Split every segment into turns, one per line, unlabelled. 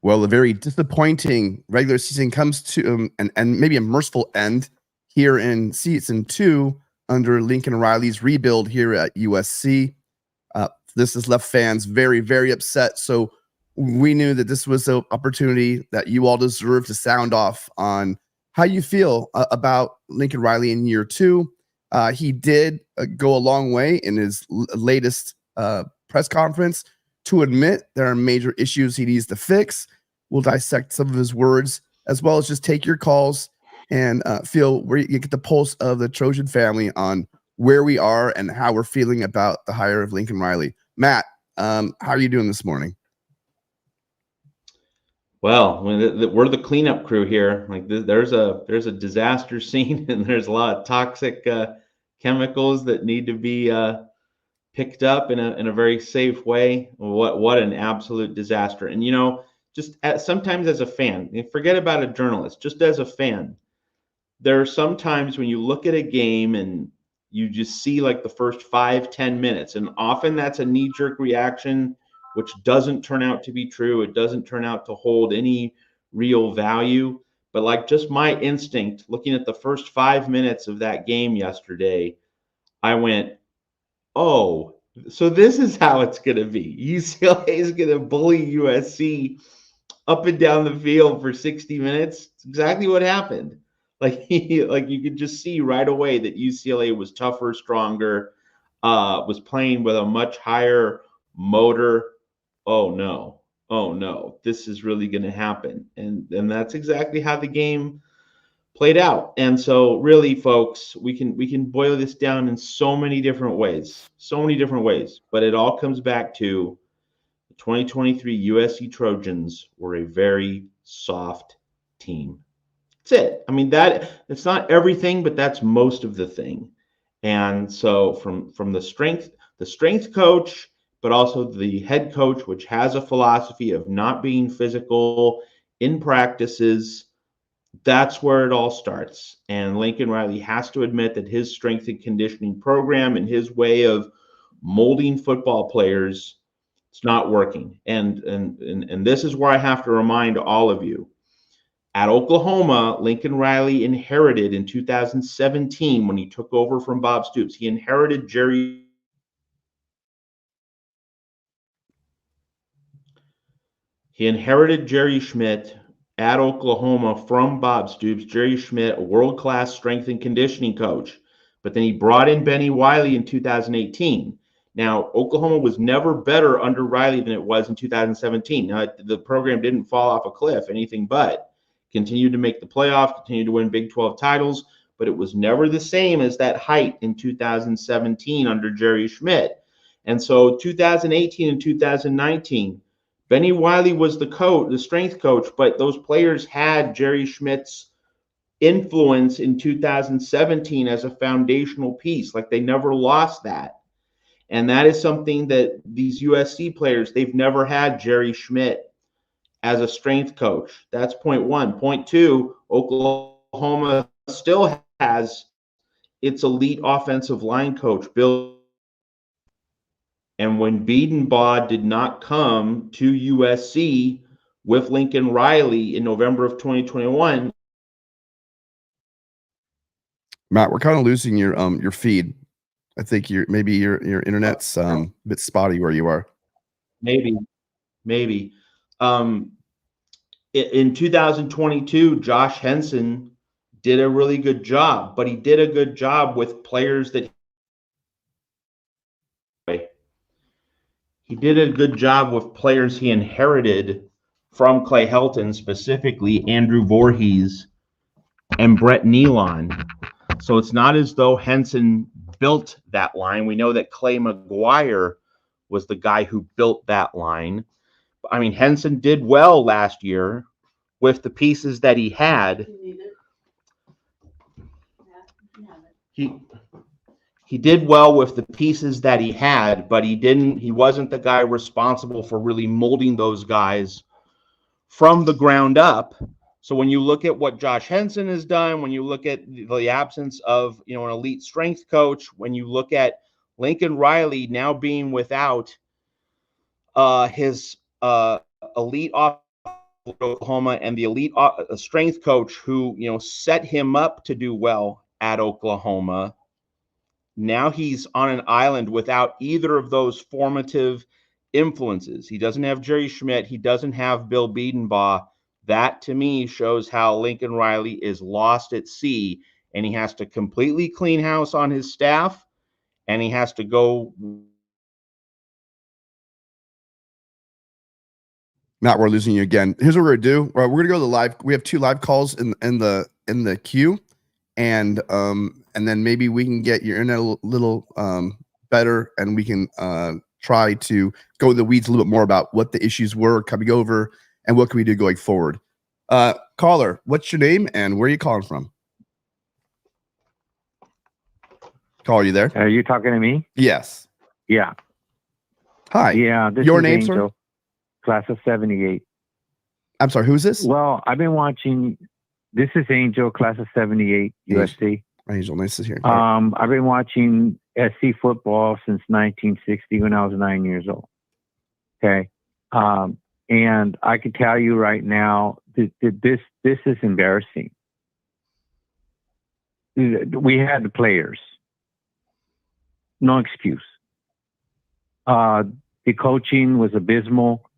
Well, a very disappointing regular season comes to and maybe a merciful end here in season 2 under Lincoln Riley's rebuild here at USC. This has left fans very, very upset. So we knew that this was an opportunity that you all deserve to sound off on how you feel about Lincoln Riley in year 2. He did go a long way in his latest press conference to admit there are major issues he needs to fix. We'll dissect some of his words, as well as just take your calls and feel where you get the pulse of the Trojan family on where we are and how we're feeling about the hire of Lincoln Riley. Matt, how are you doing this morning?
Well, we're the cleanup crew here. Like there's a disaster scene, and there's a lot of toxic chemicals that need to be picked up in a very safe way. What an absolute disaster! And just sometimes as a fan, forget about a journalist. Just as a fan, there are some times when you look at a game and you just see like the first 5-10 minutes, and often that's a knee-jerk reaction, which doesn't turn out to be true. It doesn't turn out to hold any real value. But like just my instinct, looking at the first 5 minutes of that game yesterday, I went, oh, so this is how it's going to be. UCLA is going to bully USC up and down the field for 60 minutes. It's exactly what happened. Like you could just see right away that UCLA was tougher, stronger, was playing with a much higher motor. Oh no, this is really going to happen. And that's exactly how the game played out. And so really, folks, we can boil this down in so many different ways, but it all comes back to the 2023 USC Trojans were a very soft team. That's it. I mean, it's not everything, but that's most of the thing. And so from the strength coach, but also the head coach, which has a philosophy of not being physical in practices, that's where it all starts. And Lincoln Riley has to admit that his strength and conditioning program and his way of molding football players, it's not working. And this is where I have to remind all of you. At Oklahoma, Lincoln Riley inherited in 2017 when he took over from Bob Stoops. He inherited Jerry Schmidt at Oklahoma from Bob Stoops. Jerry Schmidt, a world-class strength and conditioning coach. But then he brought in Benny Wiley in 2018. Now, Oklahoma was never better under Riley than it was in 2017. Now, the program didn't fall off a cliff, anything but. Continued to make the playoff, continued to win Big 12 titles, but it was never the same as that height in 2017 under Jerry Schmidt. And so 2018 and 2019, Benny Wiley was the strength coach, but those players had Jerry Schmidt's influence in 2017 as a foundational piece. Like they never lost that. And that is something that these USC players, they've never had Jerry Schmidt as a strength coach. That's point one. Point two, Oklahoma still has its elite offensive line coach, Bill. And when Biedenbaugh did not come to USC with Lincoln Riley in November of 2021.
Matt, we're kind of losing your feed. I think maybe your internet's a bit spotty where you are.
Maybe. In 2022, Josh Henson did a really good job, but he did a good job with players that he inherited from Clay Helton, specifically Andrew Voorhees and Brett Nealon. So it's not as though Henson built that line. We know that Clay McGuire was the guy who built that line. I mean, Henson did well last year with the pieces that he had. He did well with the pieces that he had, but he wasn't the guy responsible for really molding those guys from the ground up. So when you look at what Josh Henson has done, when you look at the absence of, an elite strength coach, when you look at Lincoln Riley now being without his elite
Oklahoma, and the elite strength coach who, set him up to do well at Oklahoma. Now he's on an island without either of those formative influences. He doesn't have Jerry Schmidt. He doesn't have Bill Biedenbaugh. That to me shows how Lincoln Riley is lost at sea, and he has to completely clean house on his staff, and he has to go.
Matt, we're losing you again. Here's what we're gonna do. We're gonna go to the live. We have 2 live calls in the queue, and then maybe we can get your internet a little better, and we can try to go in the weeds a little bit more about what the issues were coming over and what can we do going forward. Caller, what's your name and where are you calling from? Caller, you there?
Are you talking to me?
Yes.
Yeah.
Hi.
Yeah.
Your name,
Angel,
sir?
class of 78.
I'm sorry, who's this?
Well, I've been watching. This is Angel, class of 78, USC.
Angel, nice to hear.
I've been watching SC football since 1960 when I was 9 years old. Okay. And I can tell you right now that this is embarrassing. We had the players. No excuse. The coaching was abysmal.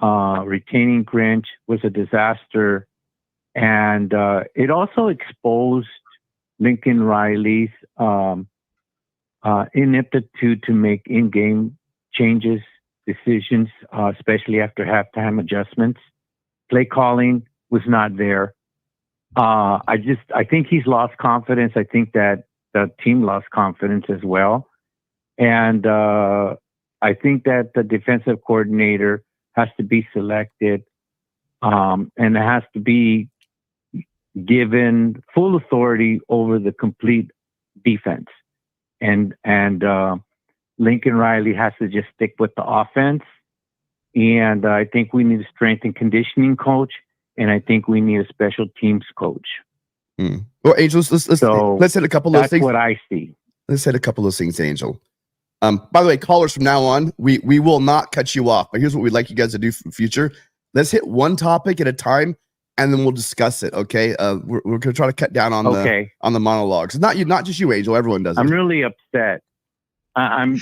Retaining Grinch was a disaster. And it also exposed Lincoln Riley's ineptitude to make in-game changes, decisions, especially after halftime adjustments. Play calling was not there. I think he's lost confidence. I think that the team lost confidence as well. And I think that the defensive coordinator has to be selected and it has to be given full authority over the complete defense. And Lincoln Riley has to just stick with the offense. And I think we need a strength and conditioning coach. And I think we need a special teams coach.
Well, Angel, let's hit a couple of those things.
That's what I see.
Let's hit a couple of those things, Angel. By the way, callers from now on, we will not cut you off. But here's what we'd like you guys to do for the future. Let's hit one topic at a time, and then we'll discuss it. Okay? We're going to try to cut down on the monologues. Not just you, Angel. Everyone does.
I'm really upset. I'm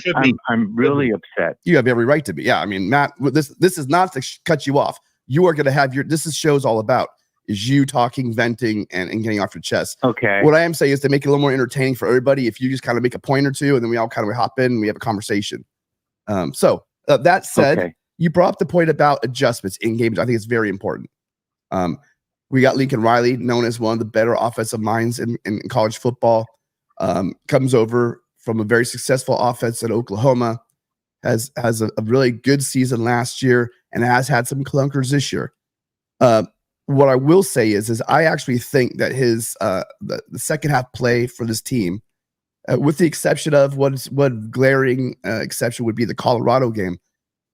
really upset.
You have every right to be. Yeah, I mean, Matt, this is not to cut you off. You are going to have this show's all about is you talking, venting, and getting off your chest.
Okay.
What I am saying is to make it a little more entertaining for everybody. If you just kind of make a point or two, and then we all kind of hop in and we have a conversation. So that said, you brought up the point about adjustments in games. I think it's very important. We got Lincoln Riley, known as one of the better offensive minds in college football. Comes over from a very successful offense at Oklahoma. Has a really good season last year and has had some clunkers this year. What I will say is I actually think that his the second half play for this team, with the exception of what glaring exception would be the Colorado game,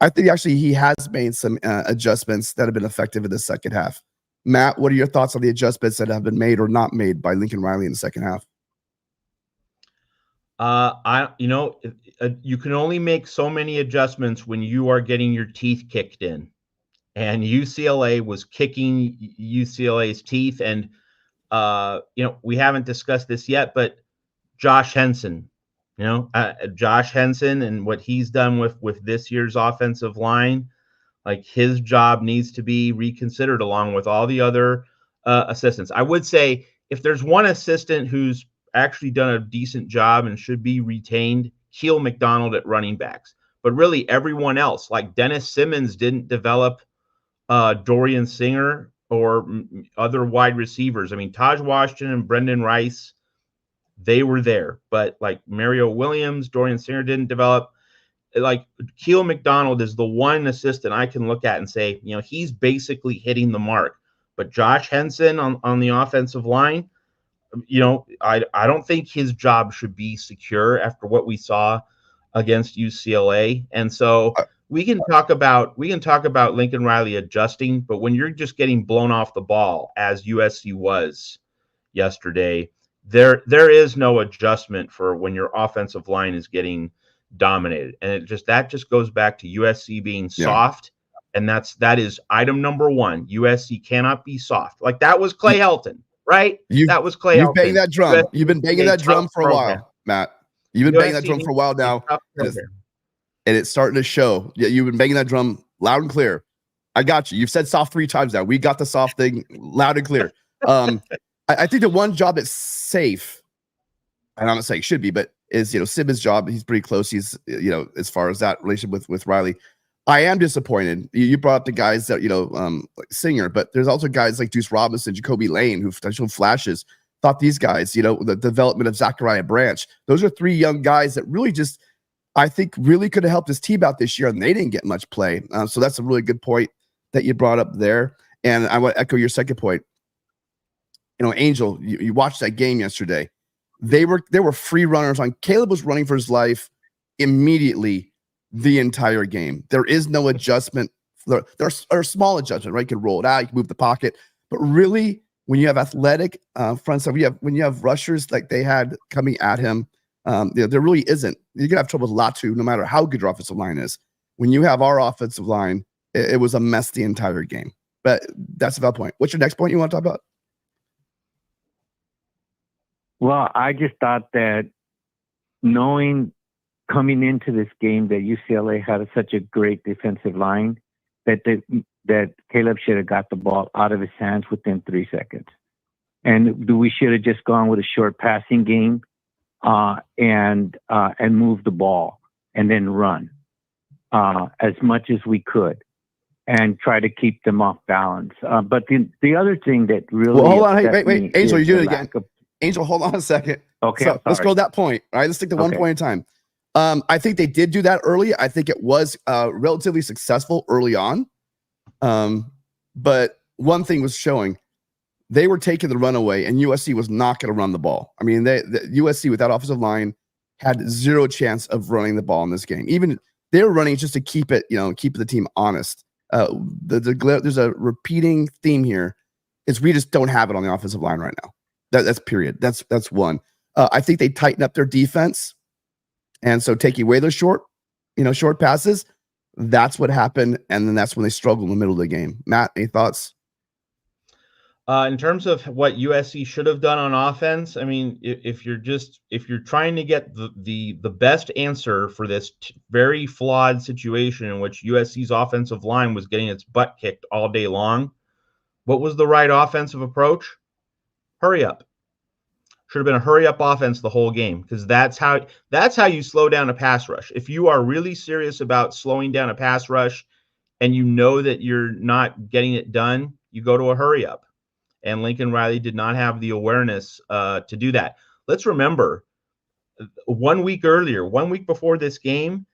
I think actually he has made some adjustments that have been effective in the second half. Matt, what are your thoughts on the adjustments that have been made or not made by Lincoln Riley in the second half?
You can only make so many adjustments when you are getting your teeth kicked in. And UCLA was kicking UCLA's teeth. And, we haven't discussed this yet, but Josh Henson, Josh Henson and what he's done with this year's offensive line, like his job needs to be reconsidered along with all the other assistants. I would say if there's one assistant who's actually done a decent job and should be retained, Keel McDonald at running backs. But really everyone else, like Dennis Simmons didn't develop Dorian Singer or other wide receivers. I mean, Taj Washington and Brendan Rice, they were there. But like Mario Williams, Dorian Singer didn't develop. Like Keel McDonald is the one assistant I can look at and say, he's basically hitting the mark. But Josh Henson on the offensive line, I don't think his job should be secure after what we saw against UCLA. And so we can talk about Lincoln Riley adjusting, but when you're just getting blown off the ball as USC was yesterday, there is no adjustment for when your offensive line is getting dominated. And that just goes back to USC being soft
And that is item number one. USC cannot be soft. Like that was Clay Helton, right? That was Clay
You've
Helton.
banged that drum.
USC
You've been banging that drum for a
program.
while, Matt. You've been banging that
USC
drum for a while now,
program.
and it's starting to show. Yeah, you've been banging that drum loud and clear. I got you. You've said soft 3 times now. We got the soft thing loud and clear. I think the one job that's safe, and I'm not saying should be, but is Simmons' job. He's pretty close. He's as far as that relationship with Riley. I am disappointed. You brought up the guys that like Singer, but there's also guys like Deuce Robinson, Jacoby Lane, who shown flashes. Thought these guys, the development of Zachariah Branch. Those are 3 young guys that really just, I think, really could have helped this team out this year, and they didn't get much play. So that's a really good point that you brought up there. And I want to echo your second point. Angel, you watched that game yesterday. There were free runners on. Caleb was running for his life immediately the entire game. There is no adjustment. There's a small adjustment, right? You can roll it out, you can move the pocket. But really, when you have athletic front side, when you have rushers like they had coming at him, there really isn't. You're gonna have trouble with Latu, no matter how good your offensive line is. When you have our offensive line, it was a mess the entire game. But that's a valid point. What's your next point you want to talk about?
Well, I just thought that knowing coming into this game that UCLA had such a great defensive line that Caleb should have got the ball out of his hands within 3 seconds. And we should have just gone with a short passing game and move the ball and then run as much as we could and try to keep them off balance. But the other thing that really
hold on, hey, wait, Angel, you do it again. Angel, hold on a second.
Okay,
so let's go to that point. All right, let's stick to 1 point in time. I think they did do that early. I think it was relatively successful early on. But one thing was showing they were taking the runaway, and USC was not going to run the ball. I mean, the USC with that offensive line had 0 chance of running the ball in this game. Even they were running just to keep the team honest. There's a repeating theme here. Is we just don't have it on the offensive line right now. That's period. That's one. I think they tighten up their defense, and so taking away those short passes, that's what happened, and then that's when they struggle in the middle of the game. Matt, any thoughts?
In terms of what USC should have done on offense, I mean, if you're trying to get the best answer for this very flawed situation in which USC's offensive line was getting its butt kicked all day long, what was the right offensive approach? Hurry up. Should have been a hurry up offense the whole game, because that's how you slow down a pass rush. If you are really serious about slowing down a pass rush and you know that you're not getting it done, you go to a hurry up. And Lincoln Riley did not have the awareness to do that. Let's remember 1 week earlier, 1 week before this game,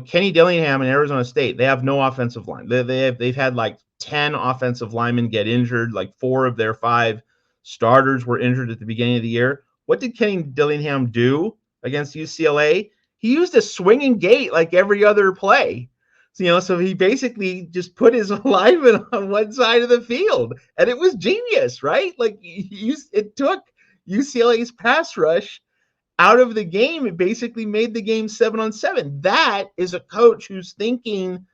Kenny Dillingham and Arizona State, they have no offensive line. They've had like 10 offensive linemen get injured. Like 4 of their 5 starters were injured at the beginning of the year. What did Kenny Dillingham do against UCLA? He used a swinging gate like every other play. So he basically just put his lineman on one side of the field, and it was genius, right? Like it took UCLA's pass rush out of the game. It basically made the game 7-on-7. That is a coach who's thinking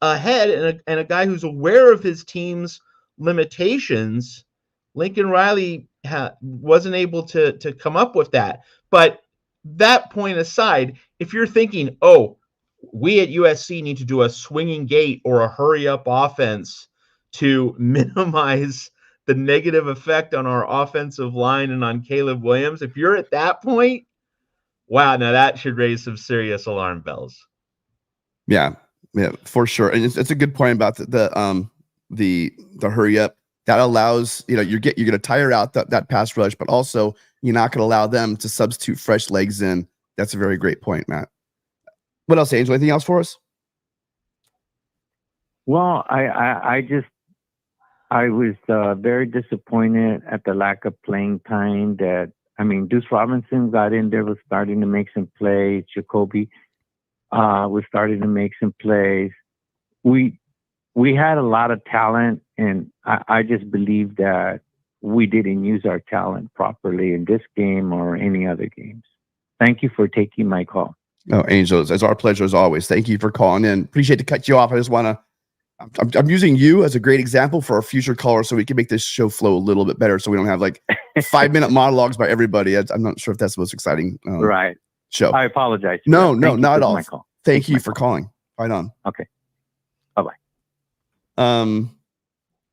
ahead and a guy who's aware of his team's limitations. Lincoln Riley wasn't able to come up with that. But that point aside, if you're thinking, we at USC need to do a swinging gate or a hurry up offense to minimize the negative effect on our offensive line and on Caleb Williams, if you're at that point, wow, now that should raise some serious alarm bells.
Yeah, for sure. And it's a good point about the hurry up. That allows, you're going to tire out that pass rush, but also you're not going to allow them to substitute fresh legs in. That's a very great point, Matt. What else, Angel? Anything else for us?
Well, I was very disappointed at the lack of playing time. Deuce Robinson got in there, was starting to make some plays. Jacoby was starting to make some plays. We had a lot of talent, and I just believe that we didn't use our talent properly in this game or any other games. Thank you for taking my call.
Oh, Angel, it's our pleasure as always. Thank you for calling in. Appreciate to cut you off. I just want to I'm using you as a great example for our future callers so we can make this show flow a little bit better so we don't have like 5-minute monologues by everybody. I'm not sure if that's the most exciting
Right.
show.
I apologize. for
No,
that.
no,
Thank you
not
for
at all.
my call.
Thank you
my
for
call.
calling. Right on.
Okay. Bye-bye.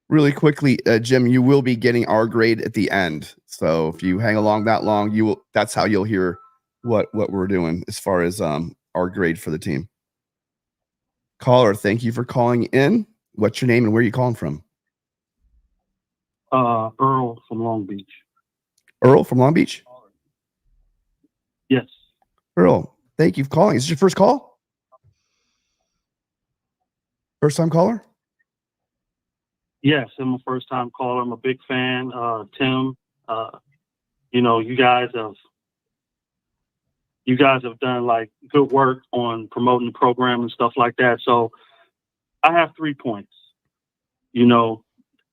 Really quickly, Jim, you will be getting our grade at the end. So if you hang along that long, that's how you'll hear what we're doing as far as our grade for the team. Caller, thank you for calling in. What's your name and where are you calling from?
Earl from Long Beach.
Earl from Long Beach?
Yes.
Earl, thank you for calling. Is this your first call? First time caller?
Yes, I'm a first time caller. I'm a big fan. Tim, you know, you guys have done like good work on promoting the program and stuff like that. So I have 3 points. You know,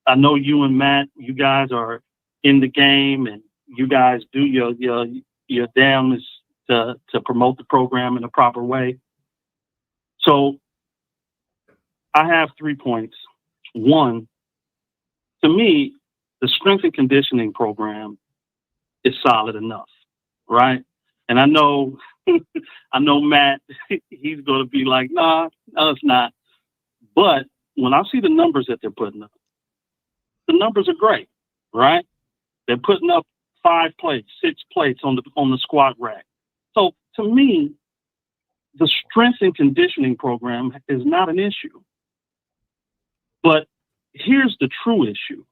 I know you and Matt, you guys are in the game and you guys do your damnedest to promote the program in a proper way. So I have 3 points. One, to me, the strength and conditioning program is solid enough, right? And I know, I know Matt, he's going to be like, no, it's not. But when I see the numbers that they're putting up, the numbers are great, right? They're putting up 5 plates, 6 plates on the squat rack. So to me, the strength and conditioning program is not an issue. But here's the true issue.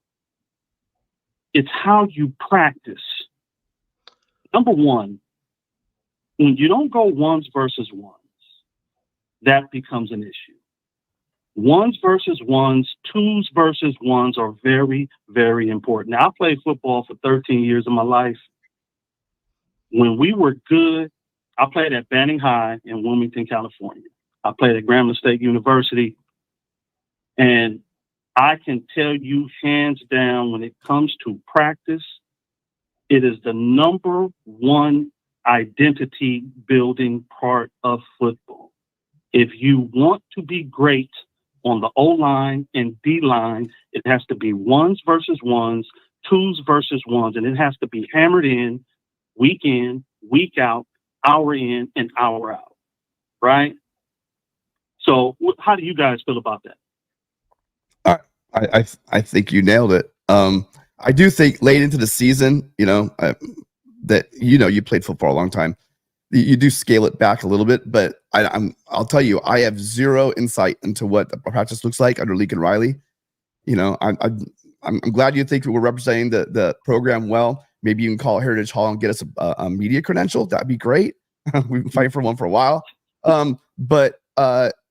It's how you practice. Number one, when you don't go ones versus ones, that becomes an issue. Ones versus ones, twos versus ones are very, very important. Now, I played football for 13 years of my life. When we were good, I played at Banning High in Wilmington, California. I played at Grambling State University. And I can tell you hands down, when it comes to practice, it is the number one identity building part of football. If you want to be great on the O-line and D-line, it has to be ones versus ones, twos versus ones, and it has to be hammered in, week out, hour in, and hour out, right? So how do you guys feel about that?
I think you nailed it. I do think late into the season, that you played football a long time. You do scale it back a little bit, but I'll tell you, I have zero insight into what the practice looks like under Lincoln Riley. I'm glad you think we're representing the program well. Maybe you can call Heritage Hall and get us a media credential. That'd be great. We've been fighting for one for a while.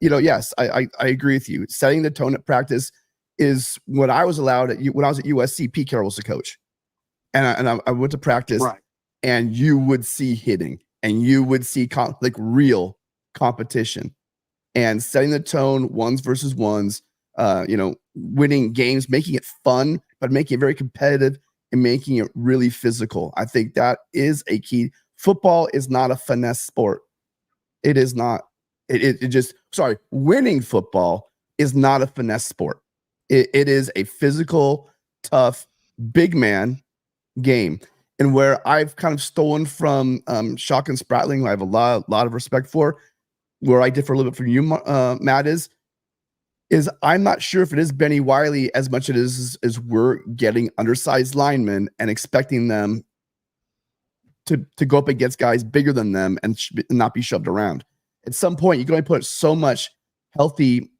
Yes, I agree with you. Setting the tone at practice is what I was allowed when I was at USC. Pete Carroll was the coach, and I went to practice,
right,
and you would see hitting, and you would see real competition, and setting the tone, ones versus ones. Winning games, making it fun, but making it very competitive and making it really physical. I think that is a key. Football is not a finesse sport. It is not. Winning football is not a finesse sport. It is a physical, tough, big man game. And where I've kind of stolen from Shock and Spratling, who I have a lot of respect for, where I differ a little bit from you, Matt, is I'm not sure if it is Benny Wiley as much as we're getting undersized linemen and expecting them to go up against guys bigger than them and not be shoved around. At some point, you can only put so much healthy,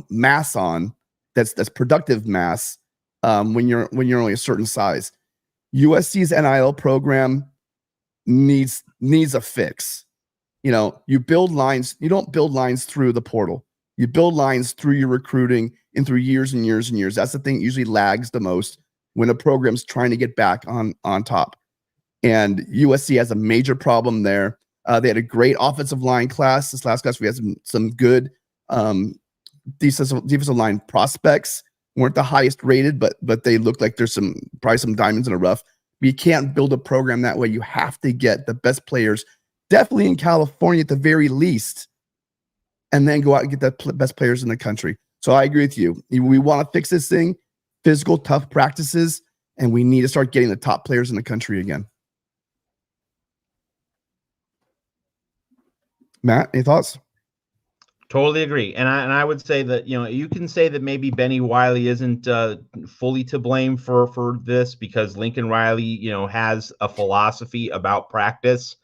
mass on that's productive mass when you're only a certain size. USC's NIL program needs a fix. You build lines. You don't build lines through the portal. You build lines through your recruiting and through years and years and years. That's the thing that usually lags the most when a program's trying to get back on top. And USC has a major problem there. They had a great offensive line class. This last class, we had some good defensive line prospects. Weren't the highest rated, but they look like there's probably some diamonds in the rough. But you can't build a program that way. You have to get the best players, definitely in California at the very least, and then go out and get the best players in the country. So I agree with you. We want to fix this thing, physical, tough practices, and we need to start getting the top players in the country again. Matt, any thoughts?
Totally agree. And I would say that, you can say that maybe Benny Wiley isn't fully to blame for this, because Lincoln Riley, has a philosophy about practice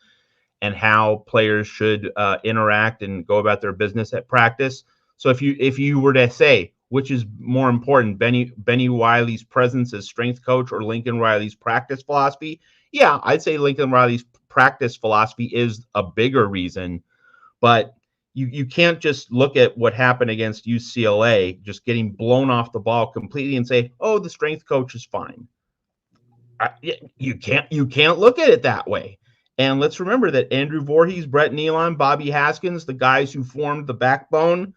and how players should interact and go about their business at practice. So if you were to say, which is more important, Benny Wiley's presence as strength coach or Lincoln Riley's practice philosophy, yeah, I'd say Lincoln Riley's practice philosophy is a bigger reason. But you can't just look at what happened against UCLA, just getting blown off the ball completely, and say, oh, the strength coach is fine. You can't look at it that way. And let's remember that Andrew Voorhees, Brett Nealon, Bobby Haskins, the guys who formed the backbone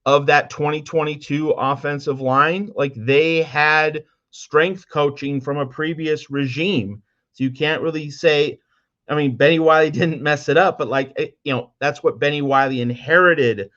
of that 2022 offensive line, like, they had strength coaching from a previous regime. So you can't really say, I mean, Benny Wiley didn't mess it up, but that's what Benny Wiley inherited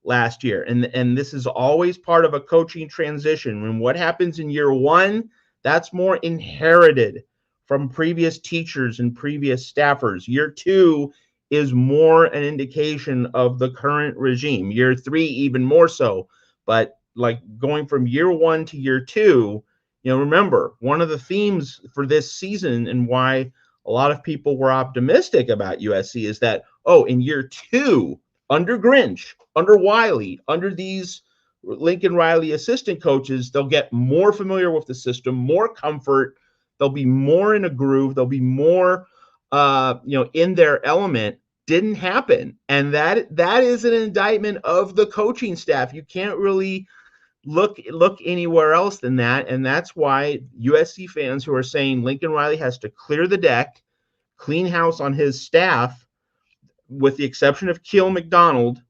last year. And this is always part of a coaching transition. When what happens in year one, that's more inherited from previous teachers and previous staffers. Year two is more an indication of the current regime. Year three, even more so. But like going from year one to year two, remember, one of the themes for this season and why a lot of people were optimistic about USC is that, in year two, under Grinch, under Wiley, under these Lincoln Riley assistant coaches, they'll get more familiar with the system, more comfort. They'll be more in a groove. They'll be more, in their element. Didn't happen. And that is an indictment of the coaching staff. You can't really look anywhere else than that. And that's why USC fans who are saying Lincoln Riley has to clear the deck, clean house on his staff, with the exception of Keel McDonald,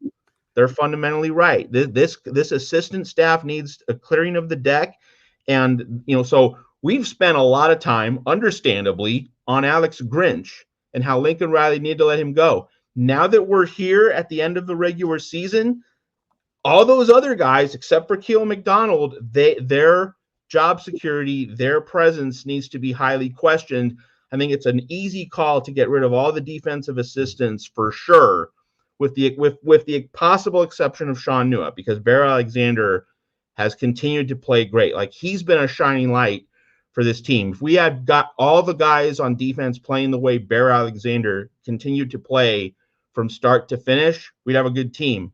they're fundamentally right. This assistant staff needs a clearing of the deck. And, so we've spent a lot of time, understandably, on Alex Grinch and how Lincoln Riley needed to let him go. Now that we're here at the end of the regular season, all those other guys, except for Keel McDonald, their job security, their presence needs to be highly questioned. I think it's an easy call to get rid of all the defensive assistants for sure, with the possible exception of Sean Nua, because Bear Alexander has continued to play great. Like, he's been a shining light for this team. If we had got all the guys on defense playing the way Bear Alexander continued to play from start to finish, we'd have a good team.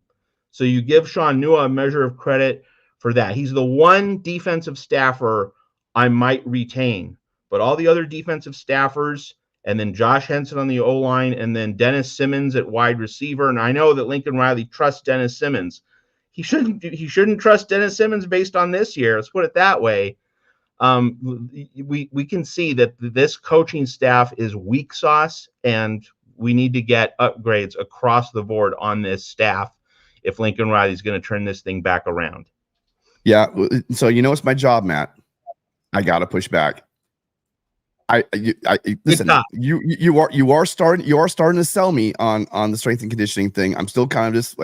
So you give Sean Nua a measure of credit for that. He's the one defensive staffer I might retain. But all the other defensive staffers, and then Josh Henson on the O-line, and then Dennis Simmons at wide receiver. And I know that Lincoln Riley trusts Dennis Simmons. He shouldn't trust Dennis Simmons based on this year. Let's put it that way. We can see that this coaching staff is weak sauce, and we need to get upgrades across the board on this staff if Lincoln Riley is going to turn this thing back around.
Yeah. So it's my job, Matt. I got to push back. I listen. You are starting to sell me on the strength and conditioning thing. I'm still kind of just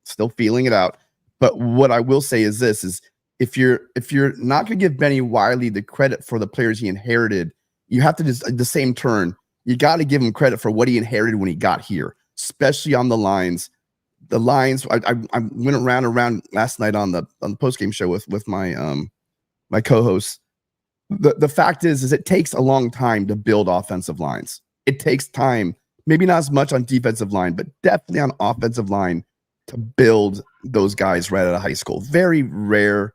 still feeling it out. But what I will say is this: is if you're not going to give Benny Wiley the credit for the players he inherited, you have to just the same turn. You got to give him credit for what he inherited when he got here, especially on the lines. The lines. I went around last night on the post game show with my my co-hosts. The fact is it takes a long time to build offensive lines. It takes time, maybe not as much on defensive line, but definitely on offensive line, to build those guys right out of high school. Very rare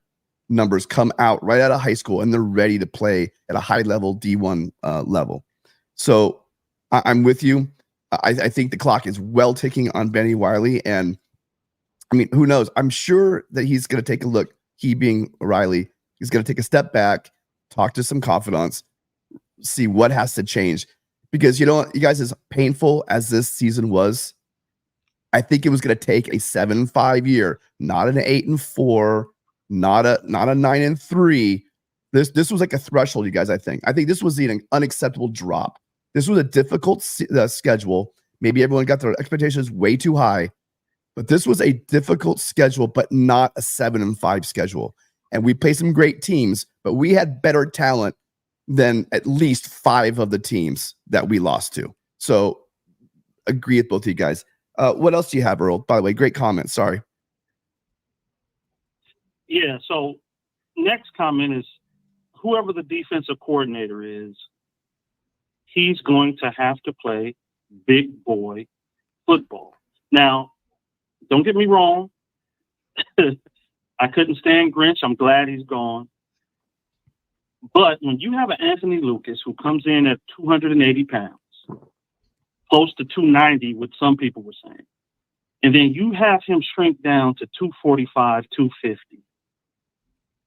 numbers come out right out of high school and they're ready to play at a high level D1 level. So I'm with you. I think the clock is well ticking on Benny Wiley. And I mean, who knows? I'm sure that he's going to take a look. He being Riley, he's going to take a step back, talk to some confidants, see what has to change. Because you guys, as painful as this season was, I think it was going to take a 7-5 year, not an 8-4, not a 9-3. This was like a threshold, you guys. I think this was an unacceptable drop. This was a difficult schedule. Maybe everyone got their expectations way too high, But this was a difficult schedule, but not a 7-5 schedule. And we played some great teams, but we had better talent than at least 5 of the teams that we lost to. So agree with both of you guys. What else do you have, Earl? By the way, great comment. Sorry.
Yeah, so next comment is whoever the defensive coordinator is, he's going to have to play big boy football. Now, don't get me wrong. I couldn't stand Grinch. I'm glad he's gone. But when you have an Anthony Lucas who comes in at 280 pounds, close to 290, what some people were saying, and then you have him shrink down to 245, 250,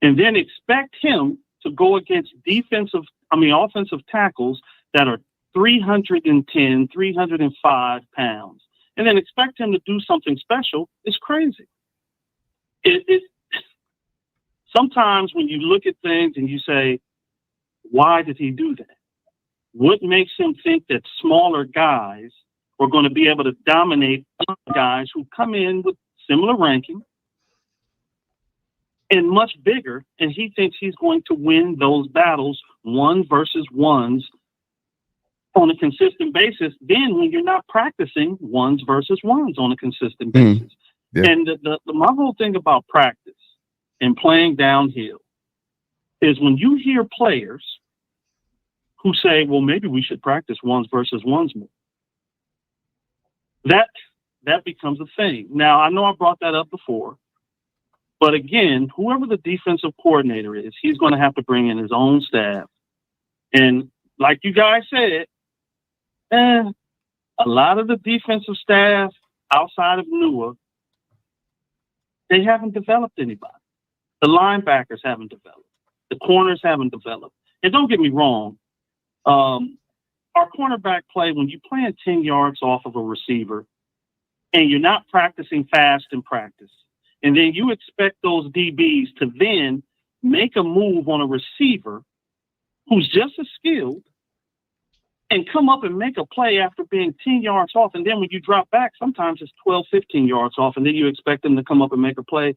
and then expect him to go against offensive tackles that are 310, 305 pounds, and then expect him to do something special is crazy. Sometimes when you look at things and you say, why did he do that? What makes him think that smaller guys are going to be able to dominate other guys who come in with similar ranking and much bigger, and he thinks he's going to win those battles 1 versus 1s on a consistent basis, then when you're not practicing 1s versus 1s on a consistent basis.
Yeah.
And my whole thing about practice and playing downhill is when you hear players who say, well, maybe we should practice 1s versus 1s more. That becomes a thing. Now, I know I brought that up before, but again, whoever the defensive coordinator is, he's going to have to bring in his own staff. And like you guys said, a lot of the defensive staff outside of Nua, they haven't developed anybody. The linebackers haven't developed. The corners haven't developed. And don't get me wrong, our cornerback play, when you're playing 10 yards off of a receiver and you're not practicing fast in practice, and then you expect those DBs to then make a move on a receiver who's just as skilled and come up and make a play after being 10 yards off. And then when you drop back, sometimes it's 12, 15 yards off, and then you expect them to come up and make a play.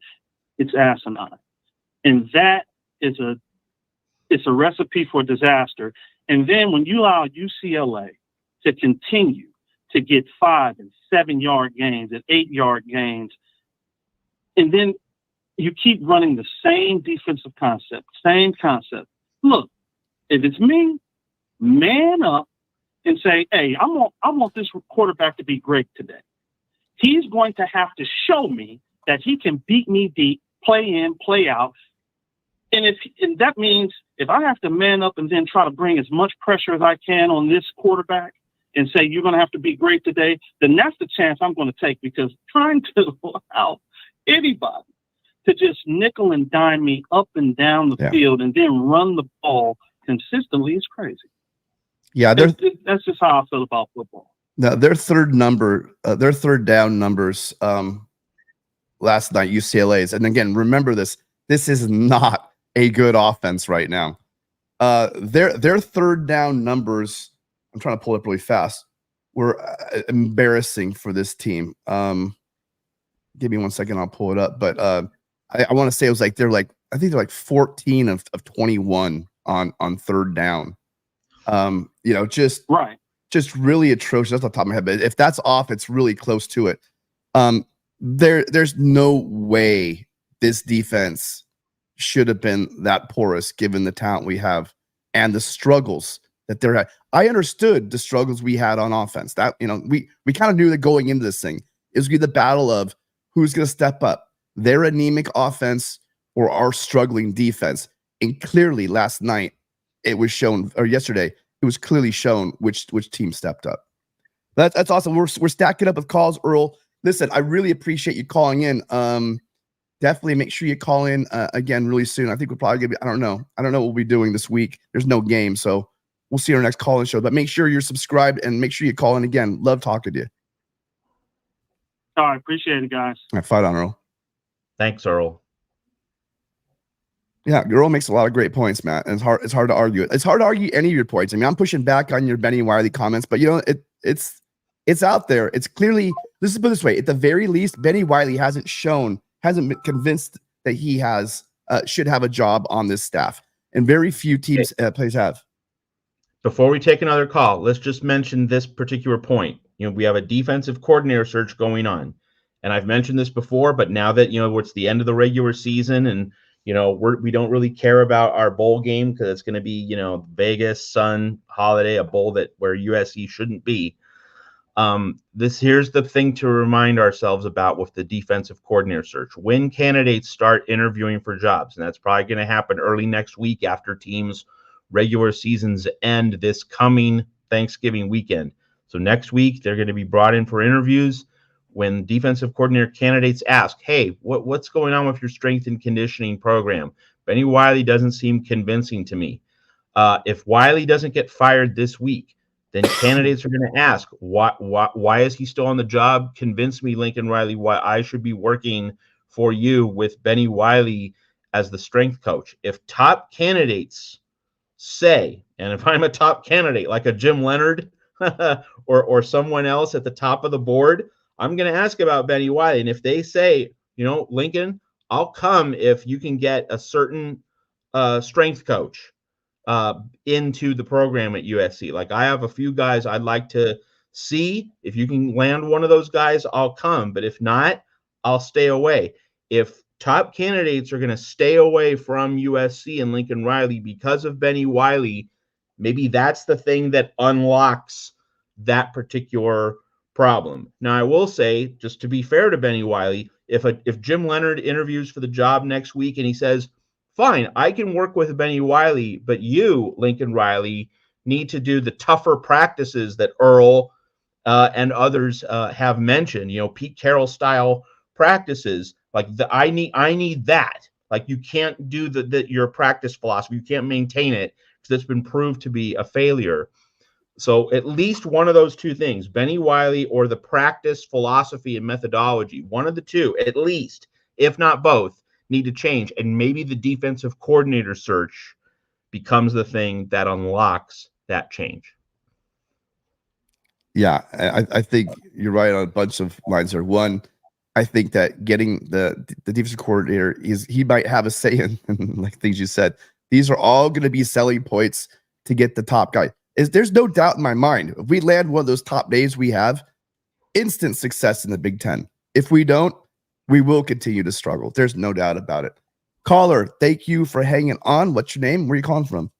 It's asinine. And that is it's a recipe for disaster. And then when you allow UCLA to continue to get 5 and 7 yard gains and 8 yard gains, and then you keep running the same defensive concept, Look, if it's me, man up and say, hey, I want this quarterback to be great today. He's going to have to show me that he can beat me deep, play in, play out. And that means if I have to man up and then try to bring as much pressure as I can on this quarterback and say, you're going to have to be great today, then that's the chance I'm going to take, because trying to allow anybody to just nickel and dime me up and down the field and then run the ball consistently is crazy.
Yeah,
that's just how I feel about football.
Now, their third down numbers last night, UCLA's, and again, remember this is not a good offense right now. Their third down numbers, I'm trying to pull it up really fast, were embarrassing for this team. Give me 1 second, I'll pull it up. But I want to say it was like I think they're like 14 of 21 on third down. Just really atrocious. That's off the top of my head. But if that's off, it's really close to it. There's no way this defense should have been that porous given the talent we have and the struggles that they're at. I understood the struggles we had on offense. That, we kind of knew that going into this thing, it was going to be the battle of who's going to step up, their anemic offense or our struggling defense. And clearly last night it was shown, or yesterday, it was clearly shown which team stepped up. That's awesome. We're stacking up with calls, Earl. Listen, I really appreciate you calling in. Definitely make sure you call in again really soon. I think we'll probably I don't know what we'll be doing this week. There's no game, so we'll see our next call-in show. But make sure you're subscribed and make sure you call in again. Love talking to you.
All right, appreciate it, guys.
All right, fight on, Earl.
Thanks, Earl.
Yeah, Earl makes a lot of great points, Matt. And it's hard to argue it. It's hard to argue any of your points. I mean, I'm pushing back on your Benny Wiley comments, but it's out there. It's clearly, This is put this way: at the very least, Benny Wiley hasn't been convinced that he should have a job on this staff, and very few teams players have.
Before we take another call, let's just mention this particular point. We have a defensive coordinator search going on, and I've mentioned this before, but now that it's the end of the regular season, and we don't really care about our bowl game because it's going to be Vegas, Sun, Holiday, a bowl where USC shouldn't be. Here's the thing to remind ourselves about with the defensive coordinator search. When candidates start interviewing for jobs, and that's probably going to happen early next week after teams' regular seasons end this coming Thanksgiving weekend. So next week, they're going to be brought in for interviews. When defensive coordinator candidates ask, hey, what's going on with your strength and conditioning program? Benny Wiley doesn't seem convincing to me. If Wiley doesn't get fired this week, then candidates are going to ask, why is he still on the job? Convince me, Lincoln Riley, why I should be working for you with Benny Wiley as the strength coach. If top candidates say, and if I'm a top candidate like a Jim Leonard or someone else at the top of the board, I'm going to ask about Benny Wiley. And if they say, Lincoln, I'll come if you can get a certain strength coach into the program at USC. Like, I have a few guys I'd like to see. If you can land one of those guys, I'll come. But if not, I'll stay away. If top candidates are going to stay away from USC and Lincoln Riley because of Benny Wiley, maybe that's the thing that unlocks that particular problem. Now, I will say, just to be fair to Benny Wiley, if Jim Leonard interviews for the job next week and he says, fine, I can work with Benny Wiley, but you, Lincoln Riley, need to do the tougher practices that Earl and others have mentioned, Pete Carroll style practices. Like, I need that. Like, you can't do your practice philosophy. You can't maintain it because it's been proved to be a failure. So at least one of those two things, Benny Wiley or the practice philosophy and methodology, one of the two, at least, if not both, need to change. And maybe the defensive coordinator search becomes the thing that unlocks that change.
Yeah, I think you're right on a bunch of lines there. One, I think that getting the defensive coordinator he might have a say in like things you said. These are all going to be selling points to get the top guy. There's no doubt in my mind, if we land one of those top names we have, instant success in the Big Ten. If we don't, we will continue to struggle. There's no doubt about it. Caller, thank you for hanging on. What's your name? Where are you calling from?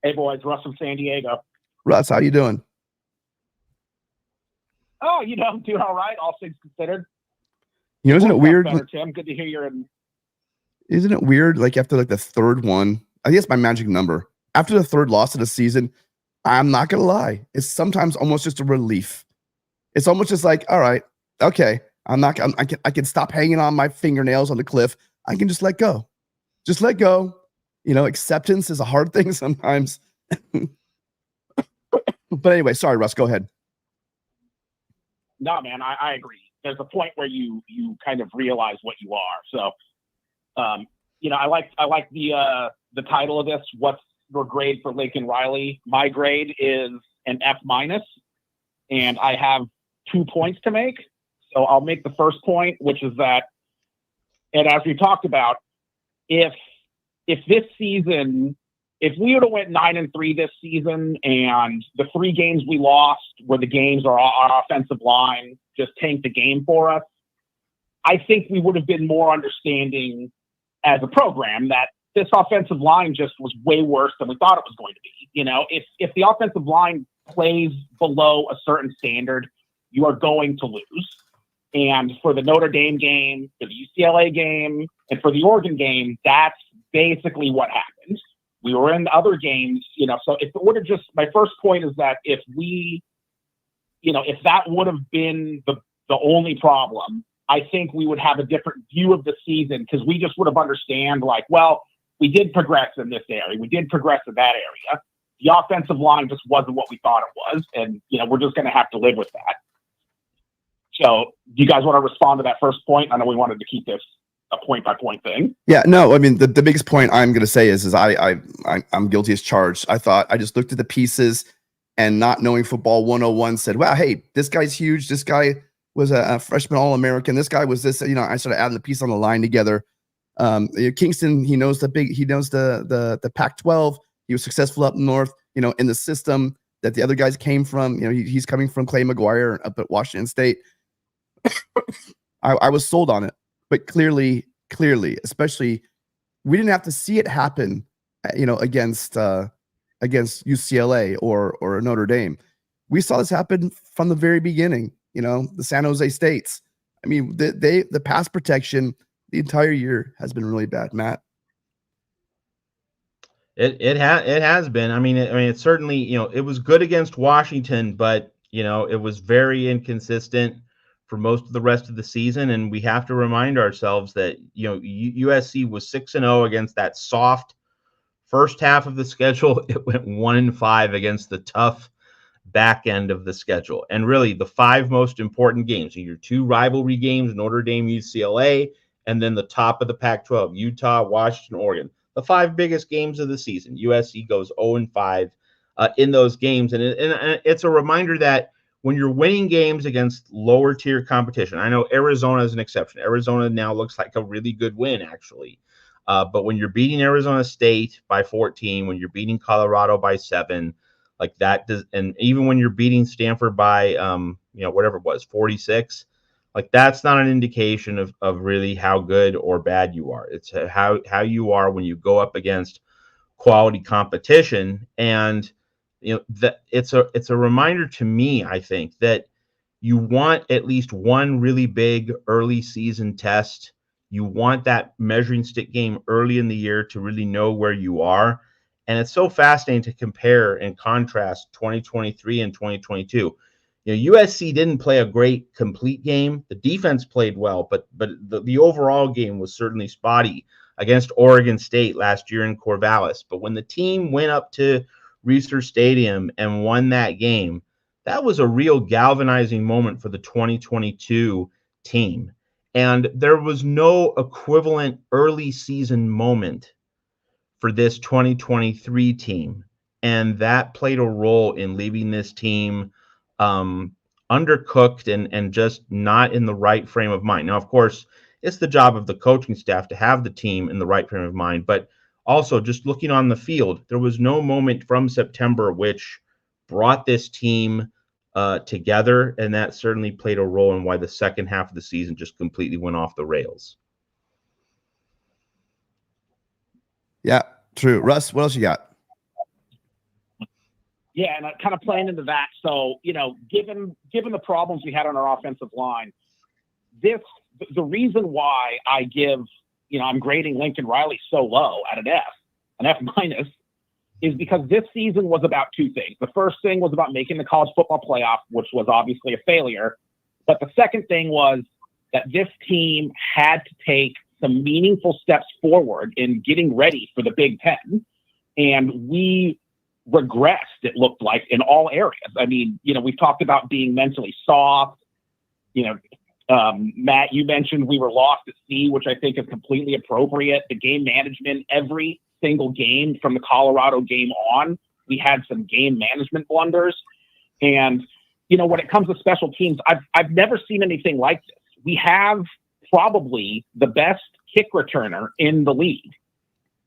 Hey, boys. Russ from San Diego.
Russ, how you doing?
Oh, I'm doing all right, all things considered.
Isn't it weird?
Better, Tim. Good to hear you're in.
Isn't it weird? Like, after the third one, I think it's my magic number. After the third loss of the season, I'm not going to lie. It's sometimes almost just a relief. It's almost just like, all right, okay. I can stop hanging on my fingernails on the cliff. I can just let go. Just let go. Acceptance is a hard thing sometimes. But anyway, sorry, Russ, go ahead.
No, man, I agree. There's a point where you kind of realize what you are. So, I like the title of this. What's your grade for Lincoln Riley? My grade is an F-, and I have 2 points to make. So I'll make the first point, which is that, and as we talked about, if this season, if we would have went 9-3 this season, and the 3 games we lost were the games our offensive line just tanked the game for us, I think we would have been more understanding as a program that this offensive line just was way worse than we thought it was going to be. If the offensive line plays below a certain standard, you are going to lose. And for the Notre Dame game, for the UCLA game, and for the Oregon game, that's basically what happened. We were in other games, so if it would have my first point is that if that would have been the only problem, I think we would have a different view of the season, because we just would have understand, like, well, we did progress in this area. We did progress in that area. The offensive line just wasn't what we thought it was. And, we're just going to have to live with that. So do you guys want to respond to that first point? I know we wanted to keep this a point by point thing.
Yeah, no, I mean, the biggest point I'm going to say is I'm guilty as charged. I just looked at the pieces and not knowing football 101 said, wow, hey, this guy's huge. This guy was a freshman All-American. This guy was this, I started adding the piece on the line together. Kingston, he knows the Pac-12. He was successful up north, in the system that the other guys came from. He's coming from Clay McGuire up at Washington State. I was sold on it, but clearly, especially, we didn't have to see it happen, against UCLA or Notre Dame. We saw this happen from the very beginning. The San Jose States. I mean, the pass protection the entire year has been really bad, Matt.
It has been. I mean, it certainly, it was good against Washington, but it was very inconsistent for most of the rest of the season. And we have to remind ourselves that USC was 6-0 against that soft first half of the schedule. It went 1-5 against the tough back end of the schedule. And really, the 5 most important games, your 2 rivalry games, Notre Dame, UCLA, and then the top of the Pac-12, Utah, Washington, Oregon. The 5 biggest games of the season. USC goes 0-5 in those games. And it's a reminder that when you're winning games against lower tier competition, I know Arizona is an exception. Arizona now looks like a really good win, actually. But when you're beating Arizona State by 14, when you're beating Colorado by 7, like that does, and even when you're beating Stanford by whatever it was, 46, like that's not an indication of really how good or bad you are. It's how you are when you go up against quality competition. And that it's a reminder to me, I think, that you want at least one really big early season test. You want that measuring stick game early in the year to really know where you are. And it's so fascinating to compare and contrast 2023 and 2022. USC didn't play a great complete game. The defense played well, but the overall game was certainly spotty against Oregon State last year in Corvallis. But when the team went up to Research Stadium and won that game, that was a real galvanizing moment for the 2022 team. And there was no equivalent early season moment for this 2023 team. And that played a role in leaving this team undercooked and just not in the right frame of mind. Now, of course, it's the job of the coaching staff to have the team in the right frame of mind. But also, just looking on the field, there was no moment from September which brought this team together. And that certainly played a role in why the second half of the season just completely went off the rails.
Yeah, true. Russ, what else you got?
Yeah, and kind of playing into that. So, given the problems we had on our offensive line, the reason why I give, I'm grading Lincoln Riley so low at an F minus, is because this season was about 2 things. The first thing was about making the college football playoff, which was obviously a failure. But the second thing was that this team had to take some meaningful steps forward in getting ready for the Big Ten. And we regressed, it looked like, in all areas. I mean, we've talked about being mentally soft. Matt, you mentioned we were lost at sea, which I think is completely appropriate. The game management, every single game from the Colorado game on, we had some game management blunders. And, when it comes to special teams, I've never seen anything like this. We have probably the best kick returner in the league.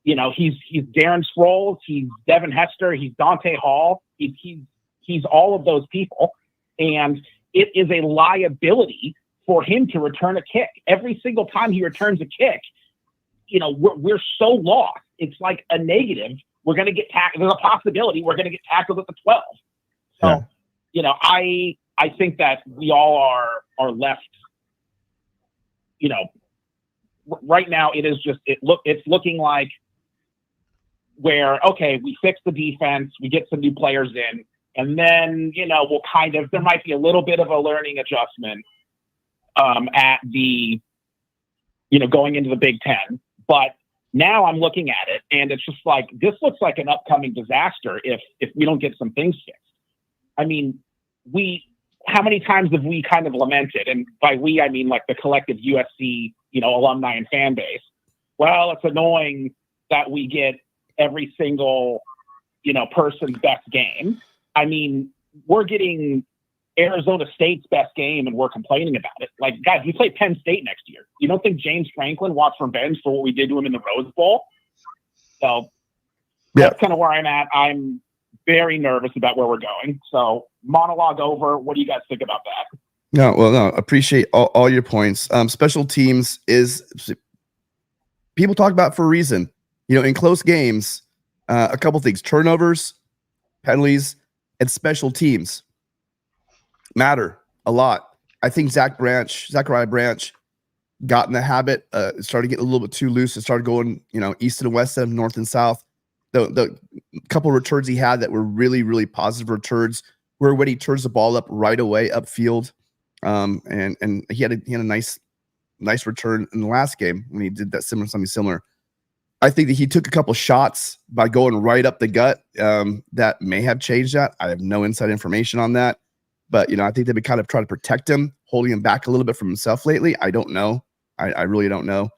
He's Darren Sproles, he's Devin Hester, he's Dante Hall, he's all of those people. And it is a liability for him to return a kick. Every single time he returns a kick, we're so lost. It's like a negative. We're going to get tackled. There's a possibility we're going to get tackled at the 12. So, I think that we all are left, right now it is just, it's looking like where, okay, we fix the defense, we get some new players in, and then, we'll there might be a little bit of a learning adjustment at the, going into the Big Ten. But now I'm looking at it and it's just like, this looks like an upcoming disaster if we don't get some things fixed. I mean, how many times have we kind of lamented, and by we, I mean like the collective USC, alumni and fan base. Well, it's annoying that we get every single, person's best game. I mean, we're getting Arizona State's best game and we're complaining about it. Like, guys, we play Penn State next year. You don't think James Franklin wants revenge for what we did to him in the Rose Bowl? So that's kind of where I'm at. I'm very nervous about where we're going. So monologue over. What do you guys think about that?
No, appreciate all your points. Special teams is people talk about for a reason. You know, in close games, a couple things: turnovers, penalties, and special teams matter a lot. I think Zachariah Branch got in the habit, started getting a little bit too loose and started going, east and west and north and south. The couple of returns he had that were really, really positive returns were when he turns the ball up right away upfield. And he had a nice return in the last game when he did that something similar. I think that he took a couple shots by going right up the gut. That may have changed that. I have no inside information on that. But, I think they've been kind of trying to protect him, holding him back a little bit from himself lately. I don't know. I really don't know.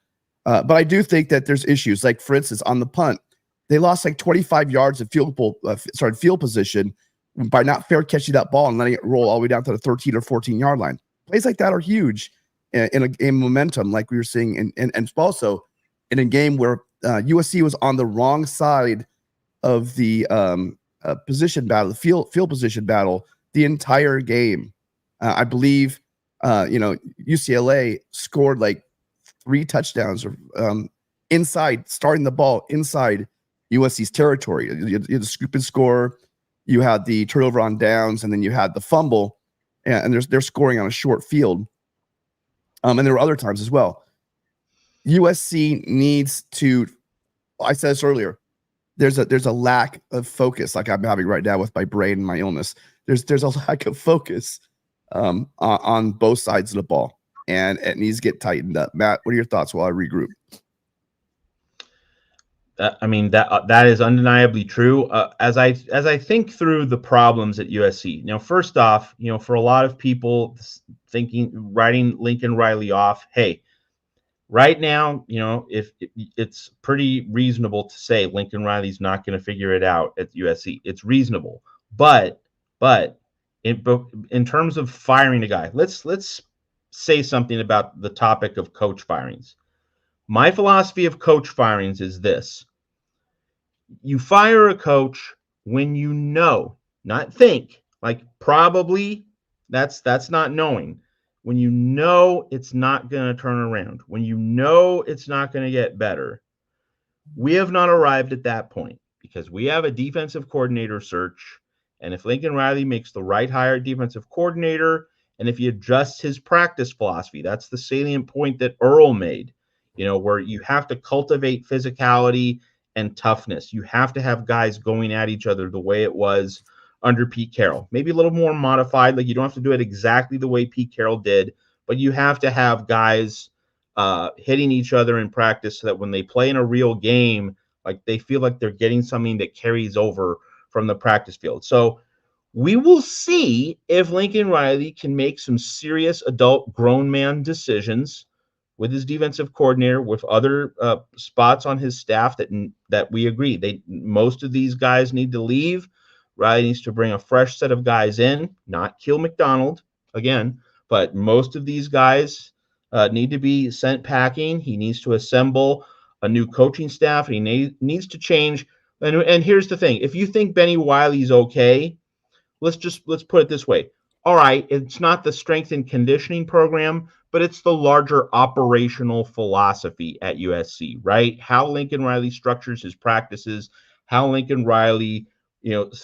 But I do think that there's issues. Like, for instance, on the punt, they lost like 25 yards of field position by not fair catching that ball and letting it roll all the way down to the 13 or 14-yard line. Plays like that are huge in a game momentum, like we were seeing, and also in a game where USC was on the wrong side of the position battle, the field position battle, the entire game. I believe, UCLA scored like 3 touchdowns inside, starting the ball inside USC's territory. You had the scoop and score, you had the turnover on downs, and then you had the fumble, and they're scoring on a short field. And there were other times as well. USC needs to, I said this earlier, there's a lack of focus, like I'm having right now with my brain and my illness. There's a lack of focus on both sides of the ball, and it needs to get tightened up. Matt, what are your thoughts while I regroup?
That is undeniably true. As I think through the problems at USC, first off, for a lot of people writing Lincoln Riley off, hey, right now, if it's pretty reasonable to say Lincoln Riley's not going to figure it out at USC. It's reasonable, but in terms of firing a guy, let's say something about the topic of coach firings. My philosophy of coach firings is this: you fire a coach when you know, not think, like probably, that's not knowing. When you know it's not going to turn around, when you know it's not going to get better. We have not arrived at that point because we have a defensive coordinator search. And if Lincoln Riley makes the right hire defensive coordinator, and if he adjusts his practice philosophy, that's the salient point that Earl made, where you have to cultivate physicality and toughness. You have to have guys going at each other the way it was under Pete Carroll. Maybe a little more modified. Like, you don't have to do it exactly the way Pete Carroll did, but you have to have guys hitting each other in practice so that when they play in a real game, like, they feel like they're getting something that carries over from the practice field. So we will see if Lincoln Riley can make some serious adult grown man decisions with his defensive coordinator, with other spots on his staff that we agree. Most of these guys need to leave. Riley needs to bring a fresh set of guys in, not kill McDonald again, but most of these guys need to be sent packing. He needs to assemble a new coaching staff. He needs to change. And here's the thing: if you think Benny Wiley's okay, let's put it this way. All right, it's not the strength and conditioning program, but it's the larger operational philosophy at USC, right? How Lincoln Riley structures his practices, how Lincoln Riley,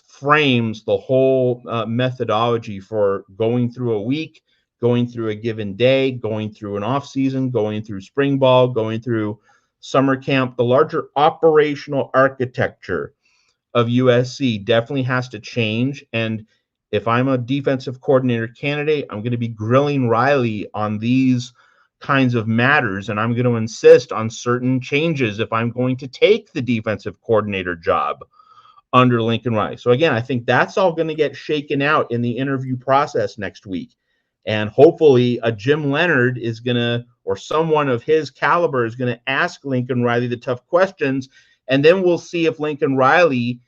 frames the whole methodology for going through a week, going through a given day, going through an off season, going through spring ball, going through summer camp. The larger operational architecture of USC definitely has to change. And if I'm a defensive coordinator candidate, I'm going to be grilling Riley on these kinds of matters, and I'm going to insist on certain changes if I'm going to take the defensive coordinator job under Lincoln Riley. So again, I think that's all going to get shaken out in the interview process next week. And hopefully a Jim Leonard is going to, or someone of his caliber is going to ask Lincoln Riley the tough questions. And then we'll see if Lincoln Riley